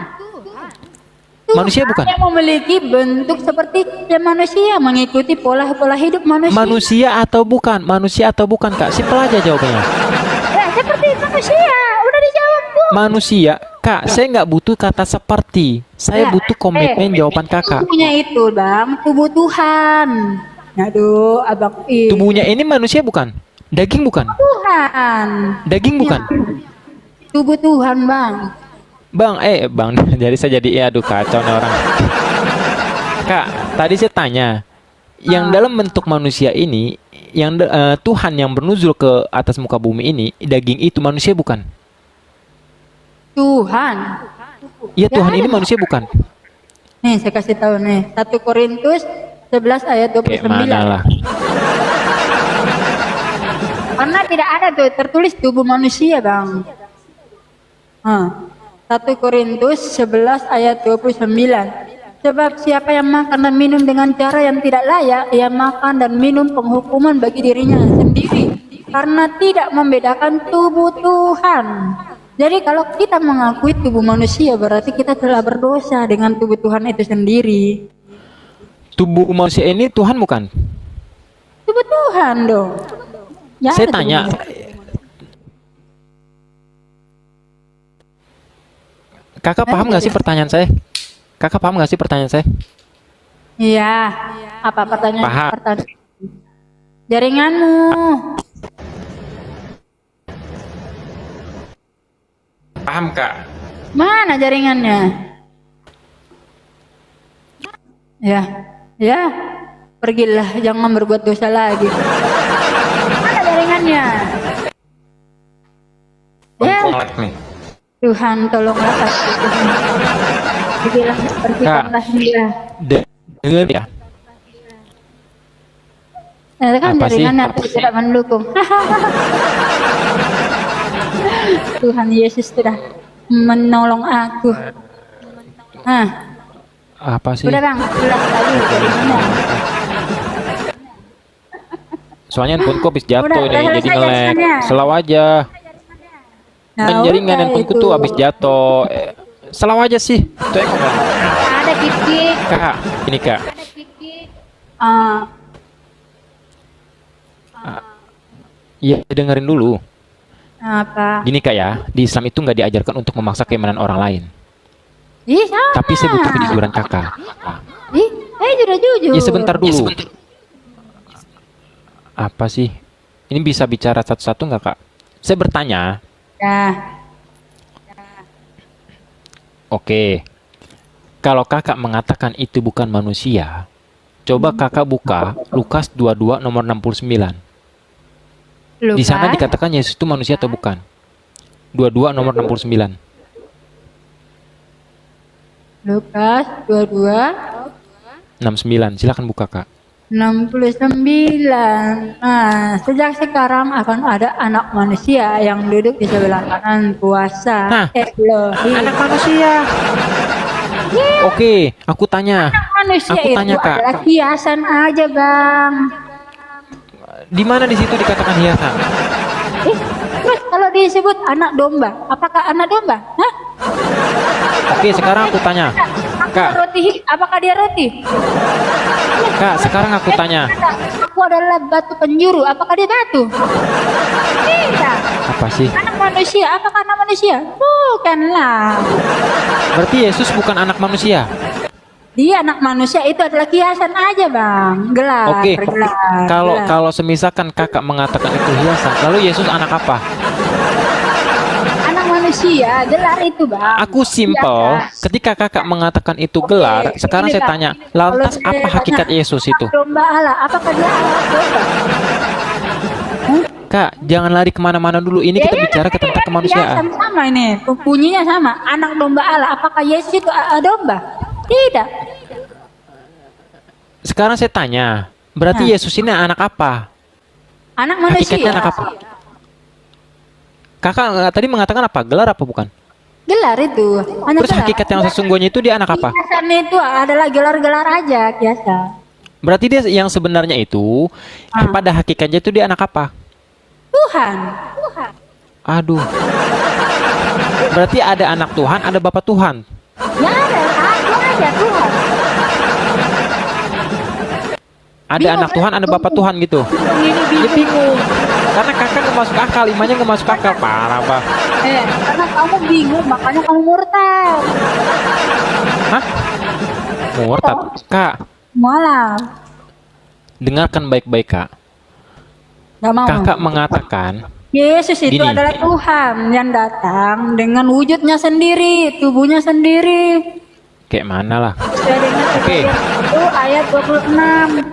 Manusia bukan? Yang memiliki bentuk seperti manusia, mengikuti pola hidup manusia. Manusia atau bukan? Manusia atau bukan, Kak? Simpel aja jawabannya. Ya, seperti manusia. Udah dijawab tuh. Manusia, Kak. Saya nggak butuh kata seperti. Saya butuh komitmen jawaban kakak. Tubuhnya itu, Bang, tubuh Tuhan. Aduh, abang ini. Tubuhnya ini manusia bukan? Daging bukan? Tuhan. Daging bukan? Tubuh Tuhan, Bang. Bang, jadi saya jadi aduh kacau nih orang. Kak, tadi saya tanya, yang dalam bentuk manusia ini, yang Tuhan yang bernuzul ke atas muka bumi ini, daging itu manusia bukan? Tuhan. Iya, Tuhan ini manusia bukan? Nih, saya kasih tahu nih. 1 Korintus 11 ayat 29. Kayak mana lah? Karena tidak ada tuh tertulis tubuh manusia, Bang. 1 Korintus 11 ayat 29. Sebab siapa yang makan dan minum dengan cara yang tidak layak, ia makan dan minum penghukuman bagi dirinya sendiri, karena tidak membedakan tubuh Tuhan. Jadi kalau kita mengakui tubuh manusia, berarti kita telah berdosa dengan tubuh Tuhan itu sendiri. Tubuh manusia ini Tuhan bukan? Tubuh Tuhan dong. Ya, Saya tanya, kakak paham nggak sih pertanyaan saya? Kakak paham nggak sih pertanyaan saya? iya. Apa pertanyaan? Paham. Jaringanmu. Paham, Kak. Mana jaringannya? Ya. Pergilah, jangan berbuat dosa lagi. Mana jaringannya? Ya. Tuhan tolonglah aku. Pergilah, pergilah dia. Dengar ya. Nah, kan Apa sih? jaringannya tidak mendukung. Tuhan Yesus sudah menolong aku. Apa sih? Udah Bang, ulang lagi jaringannya. Soalnya handphoneku habis jatuh Udah nih, jadi selesai nge-lag. jaringannya. Selau aja. Kan jaringan udah handphoneku itu. tuh habis jatuh. Selau aja sih. Tuh ya, Ada kiki. Kak, ini Kak. Iya, dengerin dulu. Apa? Gini Kak ya, di Islam itu nggak diajarkan untuk memaksa keimanan orang lain. Ih, sama. Tapi saya butuh kejujuran Kakak. Ih, jujur. Ya sebentar dulu. Apa sih? Ini bisa bicara satu-satu nggak Kak? Saya bertanya. Ya. Oke. Kalau Kakak mengatakan itu bukan manusia, coba Kakak buka Lukas 22 nomor 69. Di sana dikatakan Yesus itu manusia atau bukan? 22 nomor 69. Lukas 22. 69. Silakan buka Kak. 69. Nah, sejak sekarang akan ada anak manusia yang duduk di sebelah kanan kuasa Nah, Elohim. Anak manusia. Oke, aku tanya. Manusia Aku itu tanya, Kak. adalah kiasan aja, Bang. Di mana di situ dikatakan hiasan? Terus kalau disebut anak domba, apakah anak domba? Hah? Oke, sekarang aku tanya. Kak, Apakah dia roti? Kak, sekarang aku tanya. Aku adalah batu penjuru, apakah dia batu? Tidak. Apa sih? Anak manusia, apakah anak manusia? Bukanlah. Berarti Yesus bukan anak manusia. Dia anak manusia itu adalah kiasan aja, Bang. Gelar, Oke. gelar. Kalau gelar. kalau semisalkan Kakak mengatakan itu hiasan, lalu Yesus anak apa? Anak manusia, gelar itu, Bang. Aku simple. Kiasan. Ketika Kakak mengatakan itu gelar, Oke, sekarang ini, saya Bang. tanya, lantas Kalau apa saya hakikat tanya, Yesus itu? Domba Allah, apakah dia anak domba? Kak, jangan lari kemana-mana dulu. Ini kita bicara tentang Kiasan kemanusiaan. sama ini, bunyinya sama. Anak domba Allah, apakah Yesus itu domba? Tidak. Sekarang saya tanya, berarti Nah. Yesus ini anak apa? Anak manusia. Hakikatnya anak apa? Kakak tadi mengatakan apa? Gelar apa bukan? Gelar itu. Anak Terus gelar. hakikat yang sesungguhnya itu dia anak apa? Kiasan itu adalah gelar-gelar aja, kiasan. Berarti dia yang sebenarnya itu pada hakikatnya itu dia anak apa? Tuhan. Tuhan. Aduh. Berarti ada anak Tuhan, ada Bapak Tuhan. Ya ada, satu aja Tuhan. Ada Bingung, anak Tuhan, ada Bapak Tuhan gitu. Ini Dia bingung. Karena kakak nggak masuk akal, imannya nggak masuk akal. Parah, Pak. Karena kamu bingung, makanya kamu murtad. Hah? Murtad. Kak, Malah, dengarkan baik-baik, Kak. nggak mau. Kakak mengatakan, Yesus itu Gini. adalah Tuhan yang datang dengan wujudnya sendiri, tubuhnya sendiri. kayak mana lah. Sesuai dengan Oke. itu ayat 26.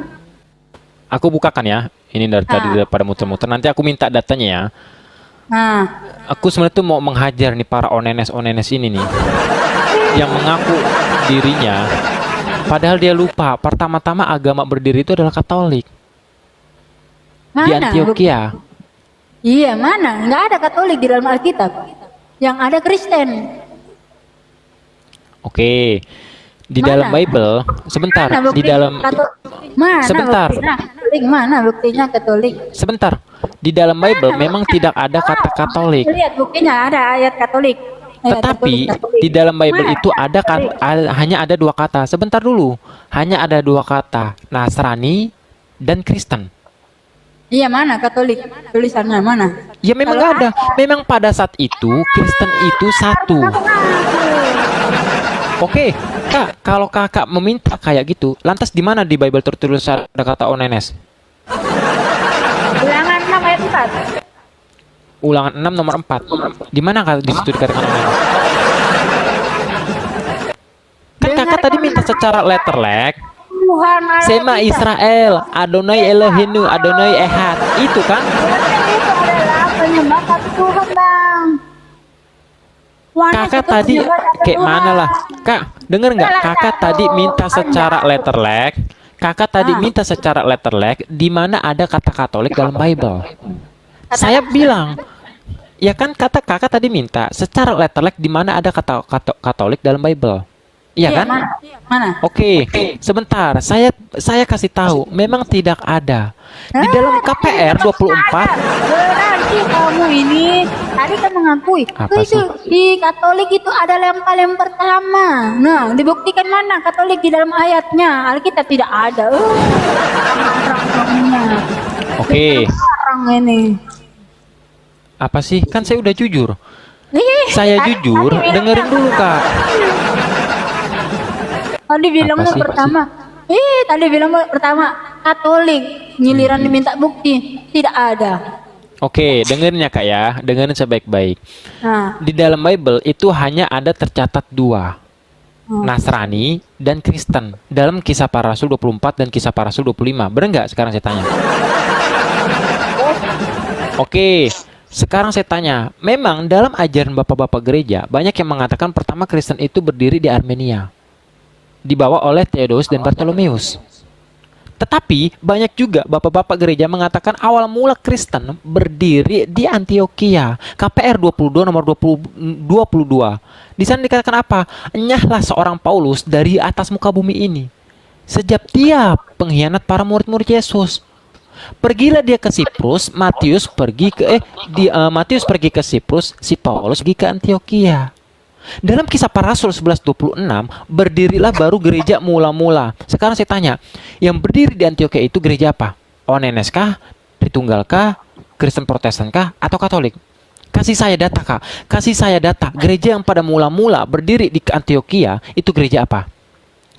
Aku bukakan ya. Ini dari tadi daripada muter-muter. Nanti aku minta datanya ya. Nah, Aku sebenarnya tuh mau menghajar nih para onenes-onenes ini nih. Yang mengaku dirinya. Padahal dia lupa. Pertama-tama agama berdiri itu adalah Katolik. Di mana? Antioquia. Iya, mana? Nggak ada Katolik di dalam Alkitab. Yang ada Kristen. Oke. Di Mana? dalam Bible, sebentar, Mana di bukti dalam Mana Sebentar. buktinya Katolik? Mana buktinya Katolik? sebentar. Di dalam Bible memang tidak ada kata Katolik. Lihat buktinya ada ayat Katolik. Tetapi Katolik. di dalam Bible Mana? itu ada hanya ada dua kata. Sebentar dulu. Hanya ada dua kata, Nasrani dan Kristen. Iya, mana Katolik? Tulisannya mana? Ya memang nggak ada. Memang pada saat itu Kristen itu satu. Oke, Kak, kalau kakak meminta kayak gitu, lantas di mana di Bible tertulis ada kata onenes? Ulangan 6 ayat 4. Ulangan 6 nomor 4. Di mana Kak di situ dikatakan onenes? Kan kakak tadi minta secara letterlek. Tuhan Allah Sema kita. Israel, Adonai Elohenu, Adonai Ehad. Itu kan? Itu adalah penyembah satu Tuhan, Bang. Kakak tadi kayak mana lah? Kak, denger nggak? Kakak tadi minta secara letterlek. Kakak tadi minta secara letterlek di mana ada kata Katolik dalam Bible. Saya bilang, ya kan kata kakak tadi minta secara letterlek di mana ada kata Katolik dalam Bible. Iya kan? Mana? Mana? Oke, sebentar. Saya kasih tahu, memang tidak ada. Di dalam KPR 24 Berarti kamu ini tadi kan mengakui Apa itu sih? di Katolik itu adalah yang paling pertama. Nah, dibuktikan mana Katolik di dalam ayatnya? Alkitab tidak ada. Orang-orangnya. Oke, Orang ini. apa sih? Kan saya udah jujur. Saya Tadi- jujur, tadi bilang dengerin dulu, Kak. Tadi bilangnya Apa sih? pertama. Tadi bilang pertama Katolik, giliran diminta bukti tidak ada. Oke, dengerin ya Kak ya, dengerin sebaik-baik. Nah, Di dalam Bible itu hanya ada tercatat dua, Nasrani dan Kristen. Dalam Kisah Para Rasul 24 dan Kisah Para Rasul 25. Bener nggak sekarang saya tanya? Oke, sekarang saya tanya. Memang dalam ajaran bapak-bapak gereja, banyak yang mengatakan pertama Kristen itu berdiri di Armenia. Dibawa oleh Theodorus dan Bartolomeus. Tetapi banyak juga bapak-bapak gereja mengatakan awal mula Kristen berdiri di Antioquia. KPR 22 nomor 22. Di sana dikatakan apa? Enyahlah seorang Paulus dari atas muka bumi ini. Sejak dia pengkhianat para murid-murid Yesus. Pergilah dia ke Siprus, Matius pergi ke Siprus, si Paulus pergi ke Antioquia. Dalam Kisah Para Rasul 11:26, berdirilah baru gereja mula-mula. Sekarang saya tanya, yang berdiri di Antioquia itu gereja apa? ONNS kah? Tritunggal kah? Kristen Protestan kah? Atau Katolik? Kasih saya data, Kak. Kasih saya data. Gereja yang pada mula-mula berdiri di Antioquia itu gereja apa?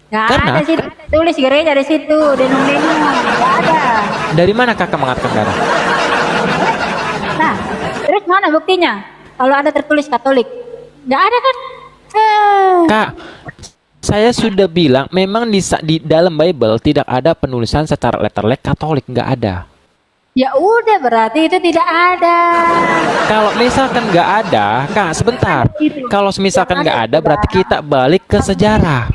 Nggak Karena- ada sih, tulis gereja di situ, denum-denum, nggak ada. Dari mana Kakak mengatakan data? Nah, terus mana buktinya? Kalau ada tertulis Katolik, nggak ada kan? Kak, saya sudah bilang memang di dalam Bible tidak ada penulisan secara letterlek Katolik, nggak ada. Ya udah, berarti itu tidak ada. Kalau misalkan nggak ada, Kak, sebentar. Kalau misalkan nggak ada, berarti kita balik ke sejarah.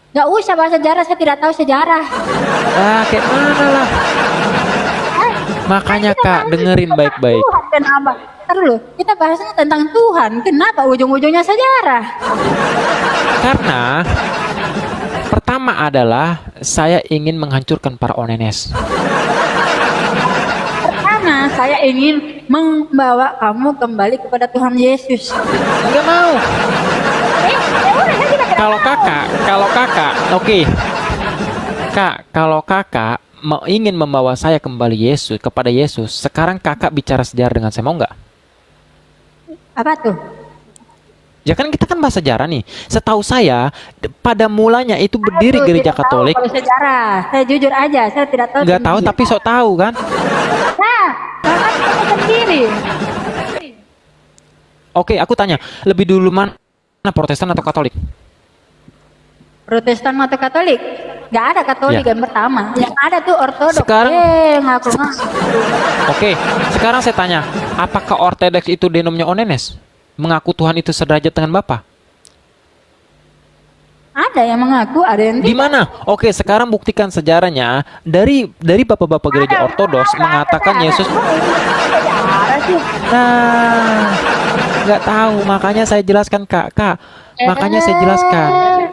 Nggak usah bahas sejarah, saya tidak tahu sejarah. Kayak mana lah? Makanya Kak, dengerin baik-baik. Tuhan, kenapa? Ntar dulu, kita bahasnya tentang Tuhan. Kenapa ujung-ujungnya sejarah? Karena pertama adalah saya ingin menghancurkan para ONNS. Pertama, saya ingin membawa kamu kembali kepada Tuhan Yesus. Nggak mau. Ya udah, saya tidak Kalau kakak, oke. Kak, kalau kakak ingin membawa saya kembali kepada Yesus, sekarang kakak bicara sejarah dengan saya, mau nggak? Apa tuh? Ya kan kita kan bahas sejarah nih. Setahu saya, pada mulanya itu berdiri Aduh, gereja tidak tahu Katolik. kalau sejarah, saya jujur aja, saya tidak tahu. Nggak tahu tapi sok tahu kan? Nah, kakak tahu sendiri. Oke, aku tanya, lebih dulu mana Protestan atau Katolik? Protestan atau Katolik? Nggak ada Katolik Ya. yang pertama. Yang ada tuh Ortodoks. Sekarang- ngaku. Oke, sekarang saya tanya, apakah Ortodoks itu denomnya ONNS? Mengaku Tuhan itu sederajat dengan Bapa? Ada yang mengaku, ada yang Di mana? Oke, sekarang buktikan sejarahnya dari bapak-bapak gereja Ortodoks mengatakan Yesus. Sejarah sih. Nah, nggak tahu, makanya saya jelaskan Kak. Makanya saya jelaskan.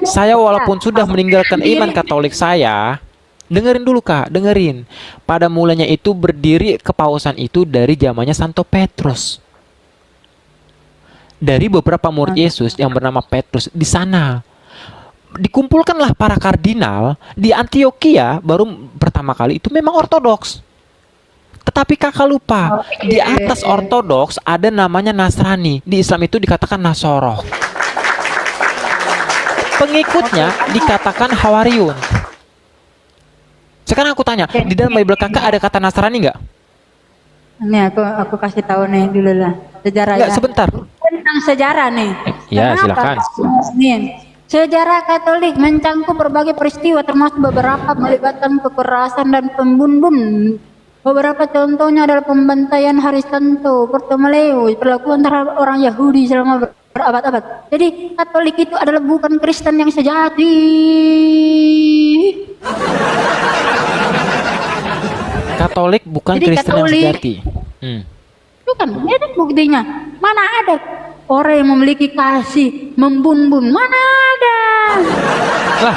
Saya walaupun sudah meninggalkan iman Katolik saya, dengerin dulu Kak, dengerin. Pada mulanya itu berdiri kepausan itu dari zamannya Santo Petrus. Dari beberapa murid Yesus yang bernama Petrus di sana. Dikumpulkanlah para kardinal di Antioquia, baru pertama kali itu memang Ortodoks. Tetapi kakak lupa, di atas Ortodoks ada namanya Nasrani. Di Islam itu dikatakan Nasoroh. Pengikutnya dikatakan Hawariun. Sekarang aku tanya, di dalam Bible kakak ada kata Nasrani nggak? Nih aku kasih tahu nih dulu lah sejarah. Nggak, sebentar. Tentang sejarah nih. Ya, Kenapa? silakan. Nih, sejarah Katolik mencangkup berbagai peristiwa termasuk beberapa melibatkan kekerasan dan pembunuhan. Beberapa contohnya adalah pembantaian hari Santo, Bartolomeo, perlakuan terhadap orang Yahudi selama berabad-abad. Jadi Katolik itu adalah bukan Kristen yang sejati. Katolik bukan Jadi Kristen yang Katolik- sejati. Bukan, itu buktinya. Mana ada orang yang memiliki kasih membun-bun? Mana ada? Lah,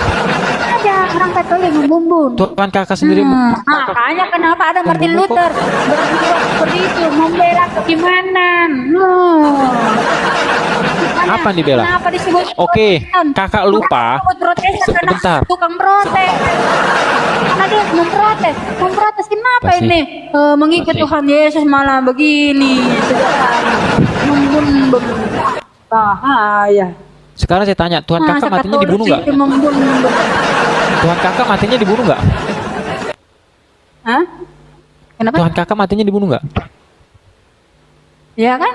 Ada orang Katolik membun-bun. Tuhan kakak sendiri. Makanya kenapa ada Martin Membunuh kok. Luther berjuang seperti itu membela keimanan. Makanya Apa yang dibela? Kenapa disebut Oke, Protestan? kakak lupa. Disebut Protestan karena Sebentar. tukang protes. Karena dia memprotes. Memprotes kenapa Apa sih? ini? Mengikut Apa sih? Tuhan Yesus malah begini. Membun-bun. Bahaya. Sekarang saya tanya, Tuhan Masa kakak matinya Katolik dibunuh nggak? itu membun-bun. Tuhan kakak matinya dibunuh nggak? Hah? Kenapa? Tuhan kakak matinya dibunuh nggak? Ya kan?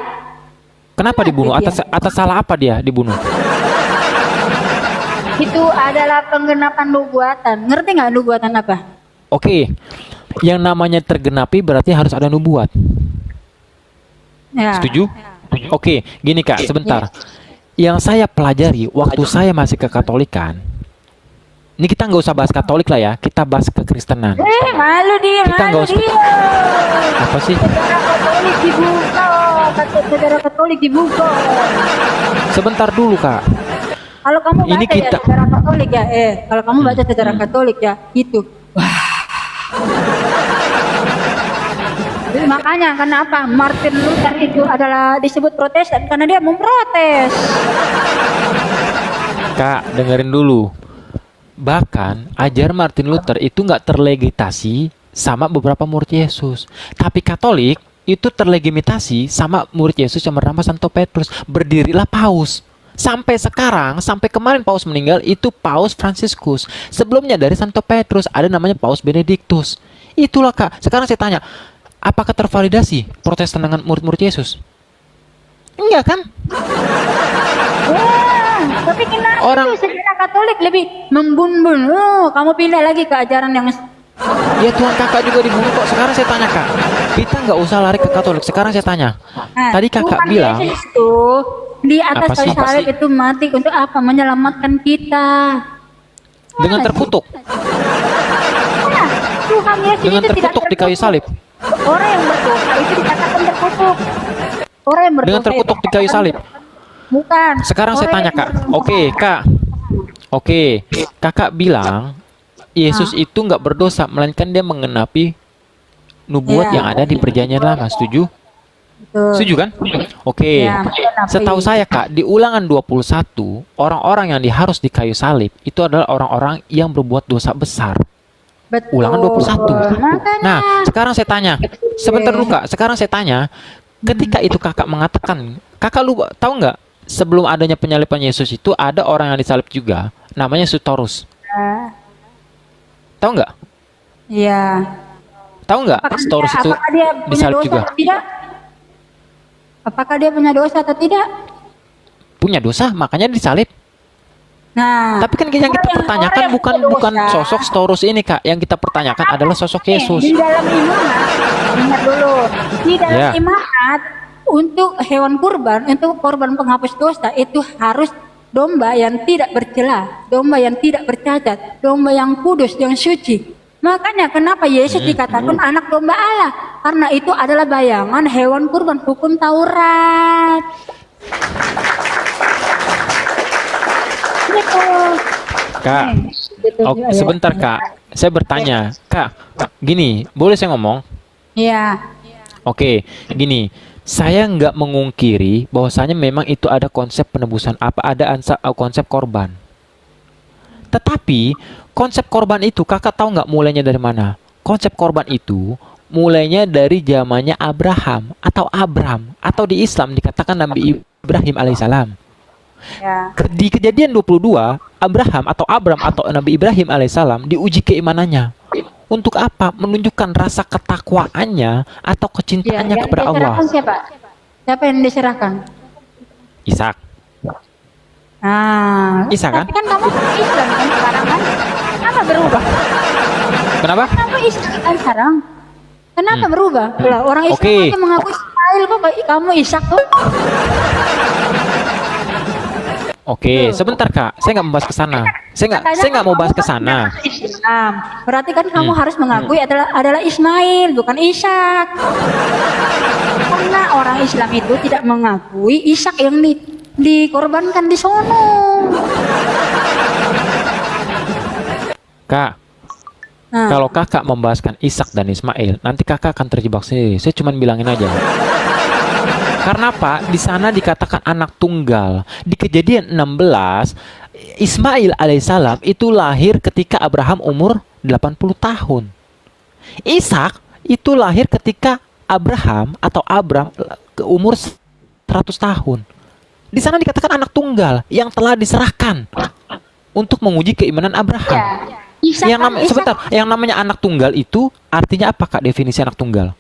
Kenapa Mati dibunuh? dia. Atas salah apa dia dibunuh? Itu adalah penggenapan nubuatan. Ngerti nggak nubuatan apa? Oke, yang namanya tergenapi berarti harus ada nubuat. Ya. Setuju? Oke, gini Kak, sebentar. Yang saya pelajari waktu saya masih kekatolikan, Ini kita nggak usah bahas Katolik lah ya, kita bahas kekristenan. Malu dia, Kita nggak malu usah. dia. Apa sih? Sejarah Katolik dibuka, sejarah Katolik dibuka. Sebentar dulu kak. Kalau kamu baca Ini kita- ya sejarah Katolik ya, kalau kamu baca sejarah Katolik ya, itu. Wah. Jadi makanya kenapa Martin Luther itu adalah disebut Protestan karena dia memprotes. Kak, dengerin dulu. Bahkan ajar Martin Luther itu nggak terlegitimasi sama beberapa murid Yesus. Tapi Katolik itu terlegitimasi sama murid Yesus yang bernama Santo Petrus. Berdirilah Paus. Sampai sekarang, sampai kemarin Paus meninggal itu Paus Fransiskus. Sebelumnya dari Santo Petrus ada namanya Paus Benediktus. Itulah kak. Sekarang saya tanya, apakah tervalidasi Protestan dengan murid-murid Yesus? Enggak kan? Wah, tapi kenapa Orang- itu sejarah Katolik lebih membun-bun? Oh, kamu pindah lagi ke ajaran yang Ya Tuhan kakak juga dibunuh kok. Sekarang saya tanya kak, kita nggak usah lari ke Katolik. Sekarang saya tanya, tadi kakak Tuhan bilang Yesus itu di atas Apa sih? kayu salib itu mati untuk apa? Menyelamatkan kita. dengan terkutuk, Nah, Tuhan Yesus dengan itu tidak terkutuk di kayu terkutuk. salib, Orang yang berdosa itu dikatakan terkutuk. Orang yang berdosa dengan terkutuk itu di kayu salib. bukan. Sekarang saya Orang tanya yang kak, berdosa. oke kak, oke, kakak bilang Yesus itu nggak berdosa, melainkan dia mengenapi nubuat Ya. yang ada di perjanjian lama. Setuju? Betul. Setuju kan? Oke. Ya, mengenapi. Setahu saya kak, di Ulangan 21, orang-orang yang harus di kayu salib itu adalah orang-orang yang berbuat dosa besar. Betul. Ulangan 21. Makanya. Nah, sekarang saya tanya, sebentar dulu kak. Sekarang saya tanya, ketika itu kakak mengatakan, kakak lu tahu nggak? Sebelum adanya penyaliban Yesus itu ada orang yang disalib juga, namanya Sutorus. Tahu nggak? Iya. Tahu nggak? Sutorus itu apakah dia punya disalib dosa juga. atau tidak? Apakah dia punya dosa atau tidak? Punya dosa, makanya disalib. Nah, Tapi kan yang kita pertanyakan orang yang bukan punya bukan dosa, sosok Storus ini kak. Yang kita pertanyakan adalah sosok Yesus. Di dalam imamat, ingat dulu, di dalam Ya. imamat untuk hewan kurban, untuk korban penghapus dosa itu harus domba yang tidak bercela, domba yang tidak bercacat, domba yang kudus, yang suci. Makanya kenapa Yesus dikatakan anak domba Allah? Karena itu adalah bayangan hewan kurban hukum Taurat. Gitu. Kak, Gitu, oke, ya. sebentar kak. Saya bertanya, kak. Gini, boleh saya ngomong? Iya. Oke, gini. Saya nggak mengungkiri bahwasanya memang itu ada konsep penebusan konsep korban. Tetapi konsep korban itu kakak tahu nggak mulainya dari mana? Konsep korban itu mulainya dari zamannya Abraham atau Abram atau di Islam dikatakan Nabi Ibrahim alaihissalam. Ya. Di Kejadian 22, Abraham atau Abram atau Nabi Ibrahim alaihissalam diuji keimanannya. Untuk apa? Menunjukkan rasa ketakwaannya atau kecintaannya yang kepada Allah. diserahkan siapa? Siapa yang diserahkan? Ishak. Nah, Isa kan? tapi kan kamu Islam kan sekarang kan? Kenapa berubah? Kenapa? Kamu Islam kan sekarang? Kenapa berubah? Lah, orang Islam Oke. aja mengaku Ismail kok kamu Ishak tuh? Oke, sebentar kak. Saya nggak membahas ke sana. Saya nggak mau bahas ke sana. Islam. Berarti kan kamu harus mengakui adalah Ismail, bukan Ishak. Karena orang Islam itu tidak mengakui Ishak yang dikorbankan di sono. Kak, Nah, kalau kakak membahaskan Ishak dan Ismail, nanti kakak akan terjebak sendiri. Saya cuma bilangin aja. Karena apa? Di sana dikatakan anak tunggal. Di Kejadian 16, Ismail alaihissalam itu lahir ketika Abraham umur 80 tahun. Ishak itu lahir ketika Abraham atau Abram ke umur 100 tahun. Di sana dikatakan anak tunggal yang telah diserahkan untuk menguji keimanan Abraham. ya. Ishak Yang kan, namanya sebentar, yang namanya anak tunggal itu artinya apa kak definisi anak tunggal?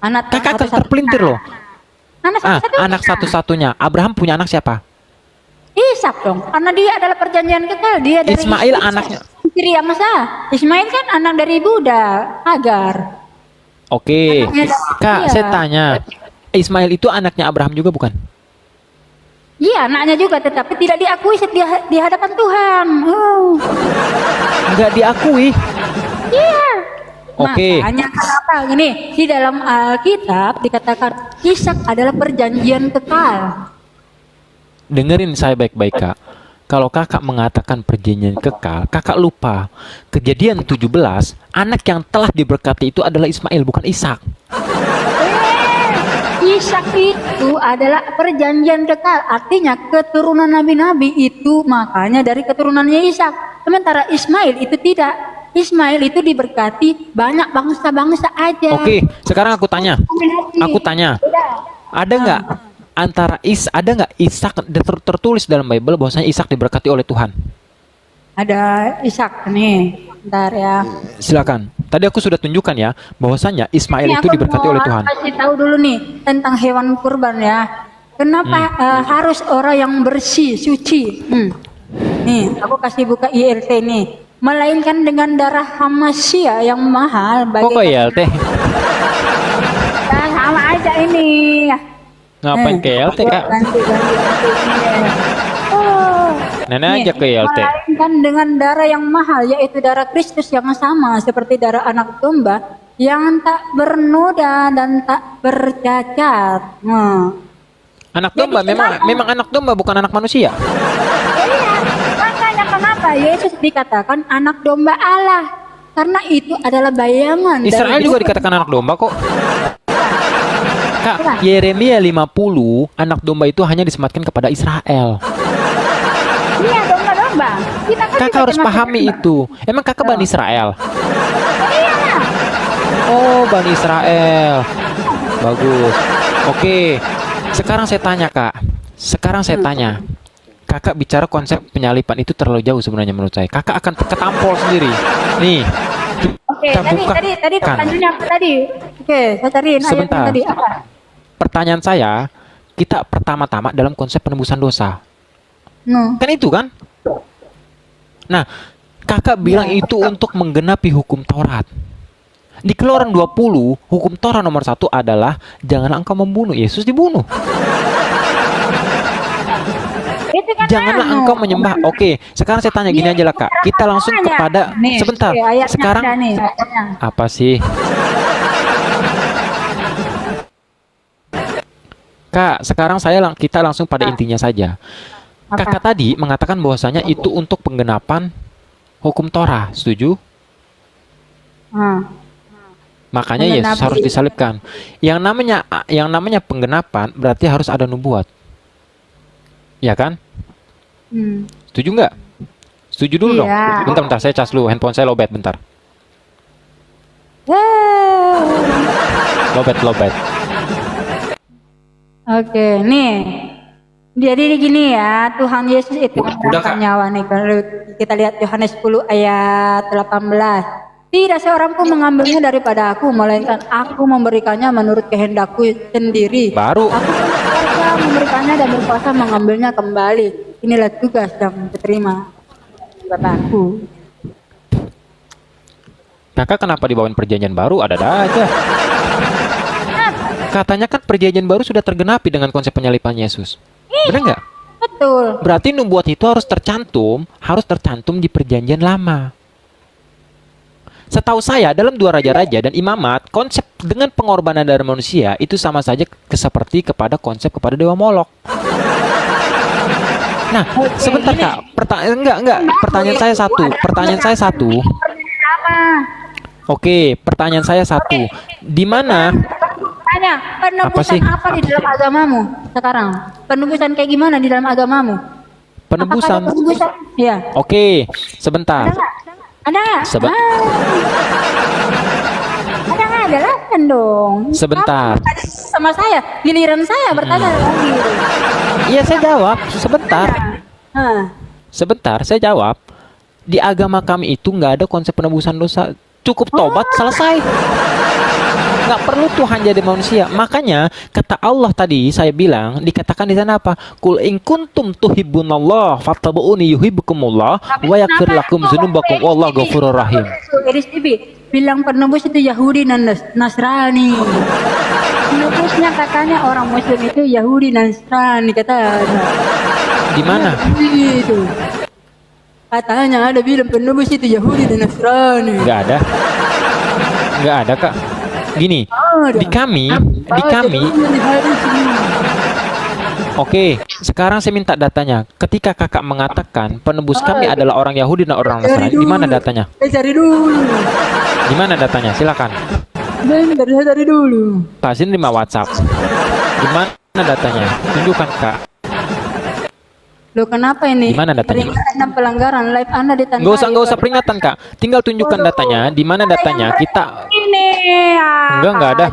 Anak Kakak akan satu-satunya. terpelintir loh. Anak satu-satunya. Anak satu-satunya. Abraham punya anak siapa? Ishak dong, karena dia adalah perjanjian kekal. Dia dari Ismail Ishak. anaknya. Istri yang sah. Ismail kan anak dari Buddha, Hagar. Oke, Anaknya- kak iya. saya tanya, Ismail itu anaknya Abraham juga bukan? Iya, anaknya juga, tetapi tidak diakui di hadapan Tuhan. Nggak diakui. Iya. Oke. Makanya kenapa gini? Di dalam Alkitab dikatakan Ishak adalah perjanjian kekal. Dengerin saya baik-baik, Kak. Kalau kakak mengatakan perjanjian kekal, kakak lupa. Kejadian 17, anak yang telah diberkati itu adalah Ismail, bukan Ishak. Ishak itu adalah perjanjian kekal, artinya keturunan nabi-nabi itu, makanya dari keturunannya Ishak. Sementara Ismail itu tidak. Ismail itu diberkati banyak bangsa-bangsa aja. Oke, sekarang aku tanya. Ada nggak ada nggak Ishak tertulis dalam Bible bahwasanya Ishak diberkati oleh Tuhan? Ada Ishak nih, bentar ya. Silakan. Tadi aku sudah tunjukkan ya bahwasanya Ismail Ini itu aku diberkati mau oleh Tuhan. kasih tahu dulu nih tentang hewan kurban ya. Kenapa harus orang yang bersih, suci? Nih, aku kasih buka ILT nih. Melainkan dengan darah Hamasya yang mahal. Kok ke ILT? Nah, sama aja ini. Ngapain ke ILT, Kak? Ganti. Nenek Nih, aja ke ILT. melainkan dengan darah yang mahal, yaitu darah Kristus yang sama seperti darah anak domba yang tak bernoda dan tak bercacat. Anak domba memang anak domba, bukan anak manusia. Iya, makanya kenapa Yesus dikatakan anak domba Allah? Karena itu adalah bayangan. Israel juga dikatakan anak domba kok. Kak, Yeremia 50, anak domba itu hanya disematkan kepada Israel. Iya, domba-domba. Kita kan Kakak juga harus termasuk pahami domba. itu. Emang kakak Bani Israel? Iya. Oh, Bani Israel. Bagus. Oke. Sekarang saya tanya, Kak. Kakak bicara konsep penyalipan itu terlalu jauh sebenarnya menurut saya. Kakak akan ketampol sendiri. Nih. Oke, kita tadi buka. pertanyaannya apa tadi? Oke, saya cariin ayat Sebentar. tadi apa? Pertanyaan saya, kita pertama-tama dalam konsep penebusan dosa. Kan itu kan? Nah, kakak bilang itu untuk menggenapi hukum Taurat. Di Keluaran 20, hukum Taurat nomor 1 adalah janganlah engkau membunuh. Yesus dibunuh. Itu kan Janganlah engkau menyembah. Oke, sekarang saya tanya gini aja lah, Kak. Kita langsung kepada nih, sebentar. ayatnya Sekarang ada nih, ayatnya. apa sih? Kak, sekarang kita langsung pada intinya saja. Apa? Kakak tadi mengatakan bahwasanya itu untuk penggenapan hukum Torah, setuju? Makanya Yesus harus disalibkan. Yang namanya penggenapan berarti harus ada nubuat. Ya kan? Setuju nggak? Setuju dulu dong. Iya. Bentar, saya cas dulu. Handphone saya lowbat bentar. Lowbat. Oke, nih. Jadi gini ya, Tuhan Yesus itu Udah, Kak. nyawa nih. Kalau kita lihat Yohanes 10 ayat 18. Tidak seorang pun mengambilnya daripada aku, melainkan aku memberikannya menurut kehendakku sendiri. Baru. Aku berkuasa memberikannya dan berkuasa mengambilnya kembali. Inilah tugas yang diterima Bapakku. Kakak kenapa dibawain perjanjian baru? Ada aja. Katanya kan perjanjian baru sudah tergenapi dengan konsep penyalipan Yesus. Benar nggak? Betul. Berarti nubuat itu harus tercantum di perjanjian lama. Setahu saya dalam Dua Raja-Raja dan Imamat, konsep dengan pengorbanan dari manusia itu sama saja seperti kepada konsep kepada Dewa Molok. Nah, sebentar Kak, pertanyaan saya satu. Sama. Oke, pertanyaan saya satu. Di mana? Tanya, Apa sih? penebusan apa di dalam agamamu sekarang? Penebusan kayak gimana di dalam agamamu? Penebusan. Apakah ada penebusan? Iya. Oke, sebentar. Ada nggak? Ada nggak? Jelaskan dong. Sebentar. Kamu tadi sama saya, giliran saya bertanya lagi. Iya, saya jawab. Sebentar. Sebentar, saya jawab. Di agama kami itu nggak ada konsep penebusan dosa. Cukup tobat, selesai. Nggak perlu Tuhan jadi manusia. Makanya kata Allah tadi saya bilang dikatakan di sana apa? Qul in kuntum tuhibbunallah fattabi'uni yuhibbukumullah wa yaghfir lakum dzunubakum wallahu ghafurur rahim. Bilang penebus itu Yahudi dan Nasrani. Penebusnya katanya orang Muslim itu Yahudi dan Nasrani katanya. Di mana? Itu. Katanya ada bilang penebus itu Yahudi dan Nasrani. Nggak ada. Nggak ada, Kak. Gini, di kami. Oke, sekarang saya minta datanya. Ketika kakak mengatakan penebus kami adalah orang Yahudi dan orang Nasrani, di mana datanya? Saya cari dulu. Di mana datanya? Silakan. Bentar, saya cari dulu. Pasti nerima WhatsApp. Di mana datanya? Tunjukkan, Kak. Loh, kenapa ini? Di mana datanya? Peringatan pelanggaran live Anda ditandai. Nggak usah peringatan, Kak. Tinggal tunjukkan datanya. Di mana datanya? Kita Ini. Nggak ada.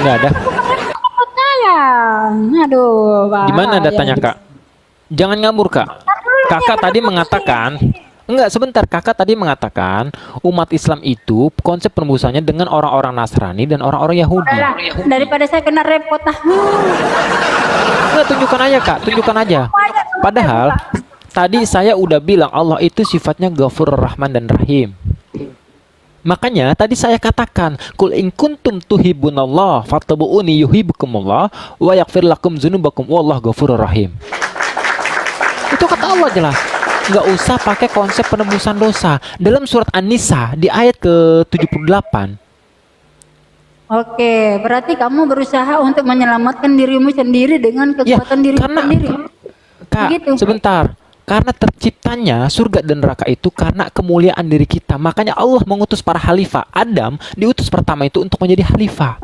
Nggak ada. Aduh, Pak. Di mana datanya, Kak? Jangan ngabur, Kak. Kakak tadi mengatakan, enggak, sebentar. Kakak tadi mengatakan umat Islam itu konsep penembusannya dengan orang-orang Nasrani dan orang-orang Yahudi. Alah, daripada saya kena repot Enggak, tunjukkan aja, Kak. Tunjukkan aja. Padahal tadi saya udah bilang Allah itu sifatnya Ghafurur Rahman dan Rahim. Makanya tadi saya katakan, Qul in kuntum tuhibbunallah fattabi'uni yuhibbukumullah wa yaghfir lakum dzunubakum wallahu ghafurur rahim. Itu kata Allah jelas. Nggak usah pakai konsep penebusan dosa. Dalam surat An-Nisa di ayat ke-78. Oke, berarti kamu berusaha untuk menyelamatkan dirimu sendiri dengan kekuatan dirimu sendiri. Kak, Begitu. sebentar. Karena terciptanya surga dan neraka itu karena kemuliaan diri kita. Makanya Allah mengutus para khalifah. Adam diutus pertama itu untuk menjadi khalifah.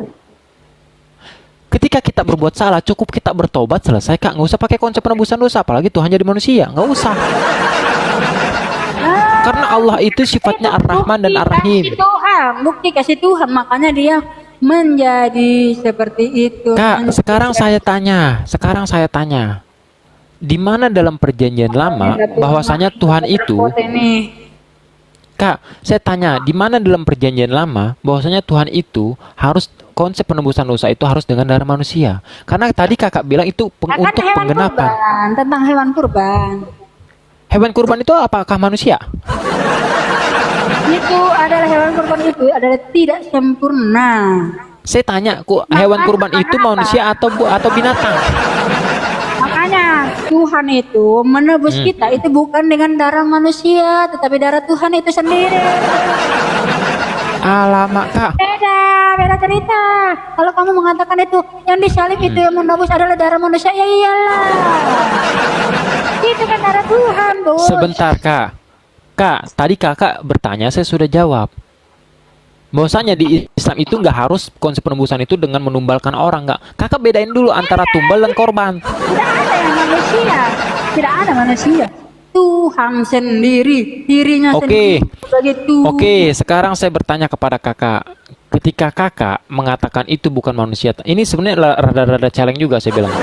Ketika kita berbuat salah, cukup kita bertobat, selesai, Kak. Nggak usah pakai konsep penebusan dosa. Apalagi Tuhan jadi manusia. Nggak usah. Karena Allah itu sifatnya Ar-Rahman dan Ar-Rahim. Bukti kasih Tuhan. Makanya dia menjadi seperti itu. Kak, sekarang saya tanya. Di mana dalam perjanjian lama bahwasanya Tuhan itu, Kak, saya tanya, di mana dalam perjanjian lama bahwasanya Tuhan itu harus konsep penebusan dosa itu harus dengan darah manusia? Karena tadi kakak bilang itu untuk penggenapan. Kurban, tentang hewan kurban. Hewan kurban itu apakah manusia? Itu adalah hewan kurban itu adalah tidak sempurna. Saya tanya, kok hewan kurban itu manusia atau binatang? Makanya Tuhan itu menebus kita itu bukan dengan darah manusia, tetapi darah Tuhan itu sendiri. Alamak, Kak. Beda cerita. Kalau kamu mengatakan itu yang disalib itu yang menebus adalah darah manusia, ya iyalah. Itu kan darah Tuhan, Bos. Sebentar, Kak. Kak, tadi kakak bertanya, saya sudah jawab. Bahwasanya di Islam itu nggak harus konsep penebusan itu dengan menumbalkan orang, nggak. Kakak bedain dulu antara tumbal dan korban. Tidak ada yang manusia, tidak ada manusia. Tuhan sendiri, dirinya sendiri. Oke, sekarang saya bertanya kepada kakak. Ketika kakak mengatakan itu bukan manusia, ini sebenarnya rada-rada challenge juga saya bilang.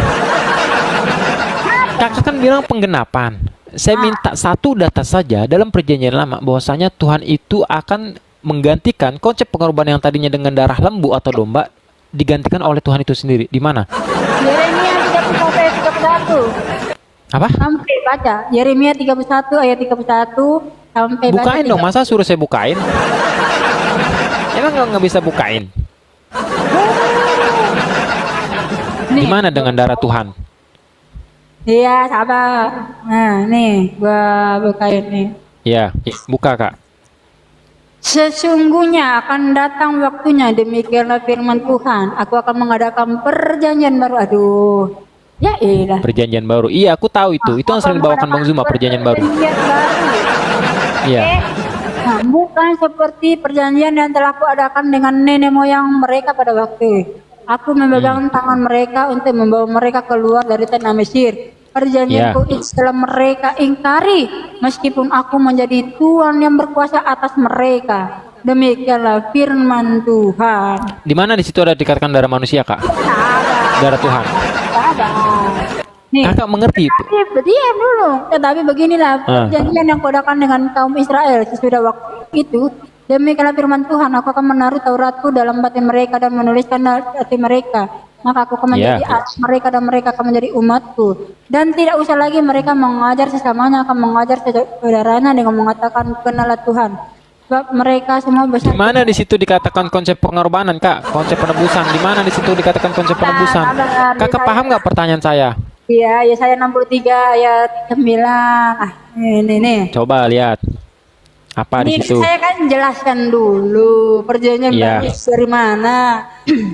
Kakak kan bilang penggenapan. Saya minta satu data saja dalam perjanjian lama bahwasanya Tuhan itu akan menggantikan konsep pengorbanan yang tadinya dengan darah lembu atau domba digantikan oleh Tuhan itu sendiri. Di mana? Yeremia 31. Apa? Sampai baca Yeremia 31 ayat 31 sampai baca. Bukain dong, masa suruh saya bukain? Emang nggak bisa bukain? Di mana dengan darah Tuhan? Iya, sabar. Nah, nih gua bukain nih. Ya, buka, Kak. Sesungguhnya akan datang waktunya, demikianlah firman Tuhan. Aku akan mengadakan perjanjian baru. Aduh, ya elah. Perjanjian baru. Iya, aku tahu itu. Itu yang sering dibawakan Bang Zuma, perjanjian baru. Perjanjian baru. Iya. Nah, bukan seperti perjanjian yang telah aku adakan dengan nenek moyang mereka pada waktu. Aku memegang tangan mereka untuk membawa mereka keluar dari tanah Mesir. Perjanjianku itu telah mereka ingkari, meskipun aku menjadi Tuhan yang berkuasa atas mereka. Demikianlah firman Tuhan. Di mana di situ ada dikatakan darah manusia, Kak? Darah Tuhan. Ada. Nih, Kakak mengerti itu? Diam dulu. Tetapi beginilah perjanjian yang kuadakan dengan kaum Israel sesudah waktu itu. Demikianlah firman Tuhan, aku akan menaruh Tauratku dalam batin mereka dan menuliskan dalam hati mereka. Maka aku akan menjadi Allah mereka dan mereka akan menjadi umatku. Dan tidak usah lagi mereka mengajar sesamanya, akan mengajar saudaranya dengan mengatakan kenalah Tuhan. Sebab mereka semua Di bersatu. mana di situ dikatakan konsep pengorbanan, Kak? Konsep penebusan. Di mana di situ dikatakan konsep penebusan? Kakak paham nggak pertanyaan saya? Iya, Yesaya 63 ayat 9. Ini nih. Coba lihat. Apa di Ini situ? saya kan jelaskan dulu perjanjian Iya. baru dari mana.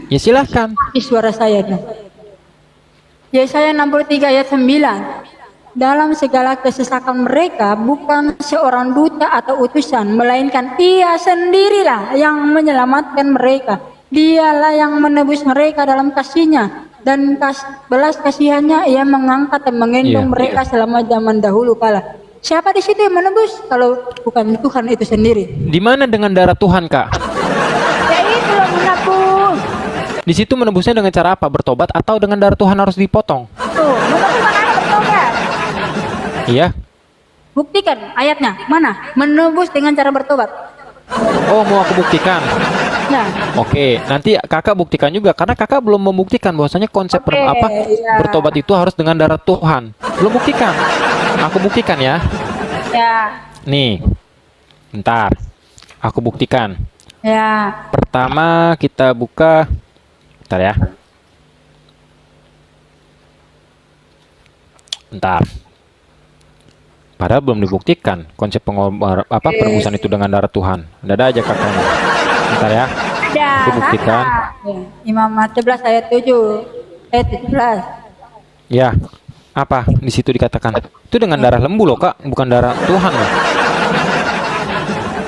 Ya silahkan. Di suara saya nih. Yesaya 63 ayat 9. Dalam segala kesesakan mereka bukan seorang duta atau utusan, melainkan Ia sendirilah yang menyelamatkan mereka. Dialah yang menebus mereka dalam kasih-Nya, dan belas kasihannya Ia mengangkat dan menggendong Iya. mereka selama zaman dahulu kala. Siapa di situ yang menebus kalau bukan Tuhan itu sendiri? Di mana dengan darah Tuhan, Kak? Ya itulah menebus. Di situ menebusnya dengan cara apa? Bertobat atau dengan darah Tuhan harus dipotong? Tuh, menebus mana ada bertobat? Iya. Buktikan ayatnya mana? Menebus dengan cara bertobat. Oh, mau aku buktikan. Nah, Oke, nanti kakak buktikan juga karena kakak belum membuktikan bahwasanya konsep Oke, iya. bertobat itu harus dengan darah Tuhan. Belum buktikan. Aku buktikan ya. ya, Nih, bentar. Aku buktikan. ya. Pertama kita buka. Bentar ya. Bentar. Padahal belum dibuktikan konsep penebusan itu dengan darah Tuhan. Ada aja kakaknya. Bentar ya. Ada. Aku buktikan. Ya. Imamat 11 ayat 7. Ayat 17. Ya. Apa di situ dikatakan? Itu dengan darah lembu loh, Kak, bukan darah Tuhan loh.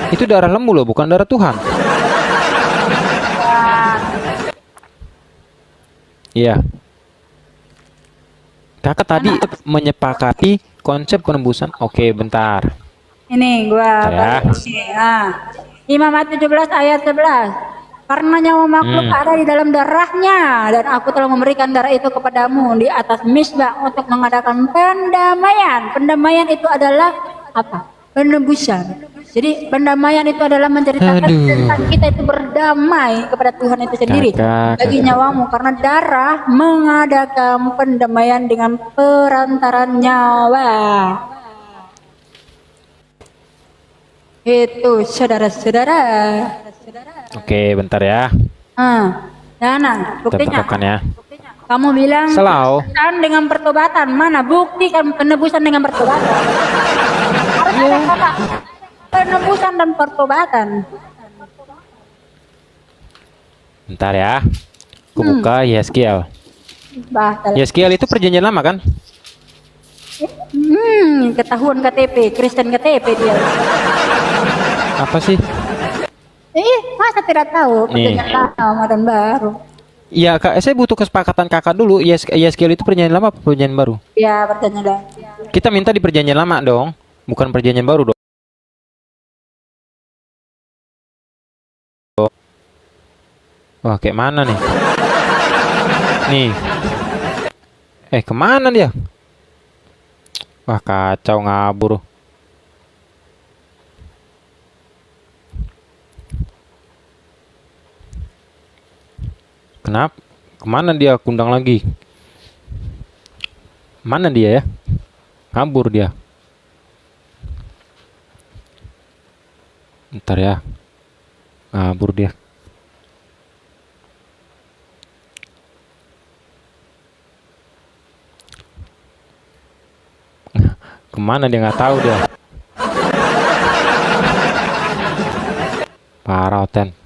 Itu darah lembu loh, bukan darah Tuhan. Iya. Kakak tadi menyepakati konsep penebusan. Oke, bentar. Ini gua Ya. Imamat 17 ayat 11. Karena nyawa makhluk ada di dalam darahnya, dan aku telah memberikan darah itu kepadamu di atas misbah untuk mengadakan pendamaian. Pendamaian itu adalah apa? Penebusan. Jadi pendamaian itu adalah menceritakan Aduh. tentang kita itu berdamai kepada Tuhan itu sendiri. Bagi nyawamu, karena darah mengadakan pendamaian dengan perantaran nyawa. Itu saudara-saudara. Oke, bentar ya. Nah, Kita buktinya. bukakan ya. Kamu bilang Selau. penebusan dengan pertobatan. Mana bukti kan penebusan dengan pertobatan? Harus ada kata penebusan dan pertobatan. Bentar ya. Aku buka Yeskiel. Bahkan Yeskiel itu perjanjian lama kan? ketahuan KTP, Kristen KTP dia. Apa sih? Masa tidak tahu Nih. perjanjian lama dan baru? Iya, Kak, saya butuh kesepakatan kakak dulu. Yeskiel itu perjanjian lama apa perjanjian baru? Ya, perjanjian lama. Kita minta di perjanjian lama dong, bukan perjanjian baru dong. Wah, kayak mana nih? Nih. Kemana dia? Wah, kacau ngabur. Kenapa? Kemana dia? Kundang lagi. Mana dia ya? Ngabur dia. Ntar ya. Ngabur dia. Kemana dia, nggak tahu dia. Parah, Oten.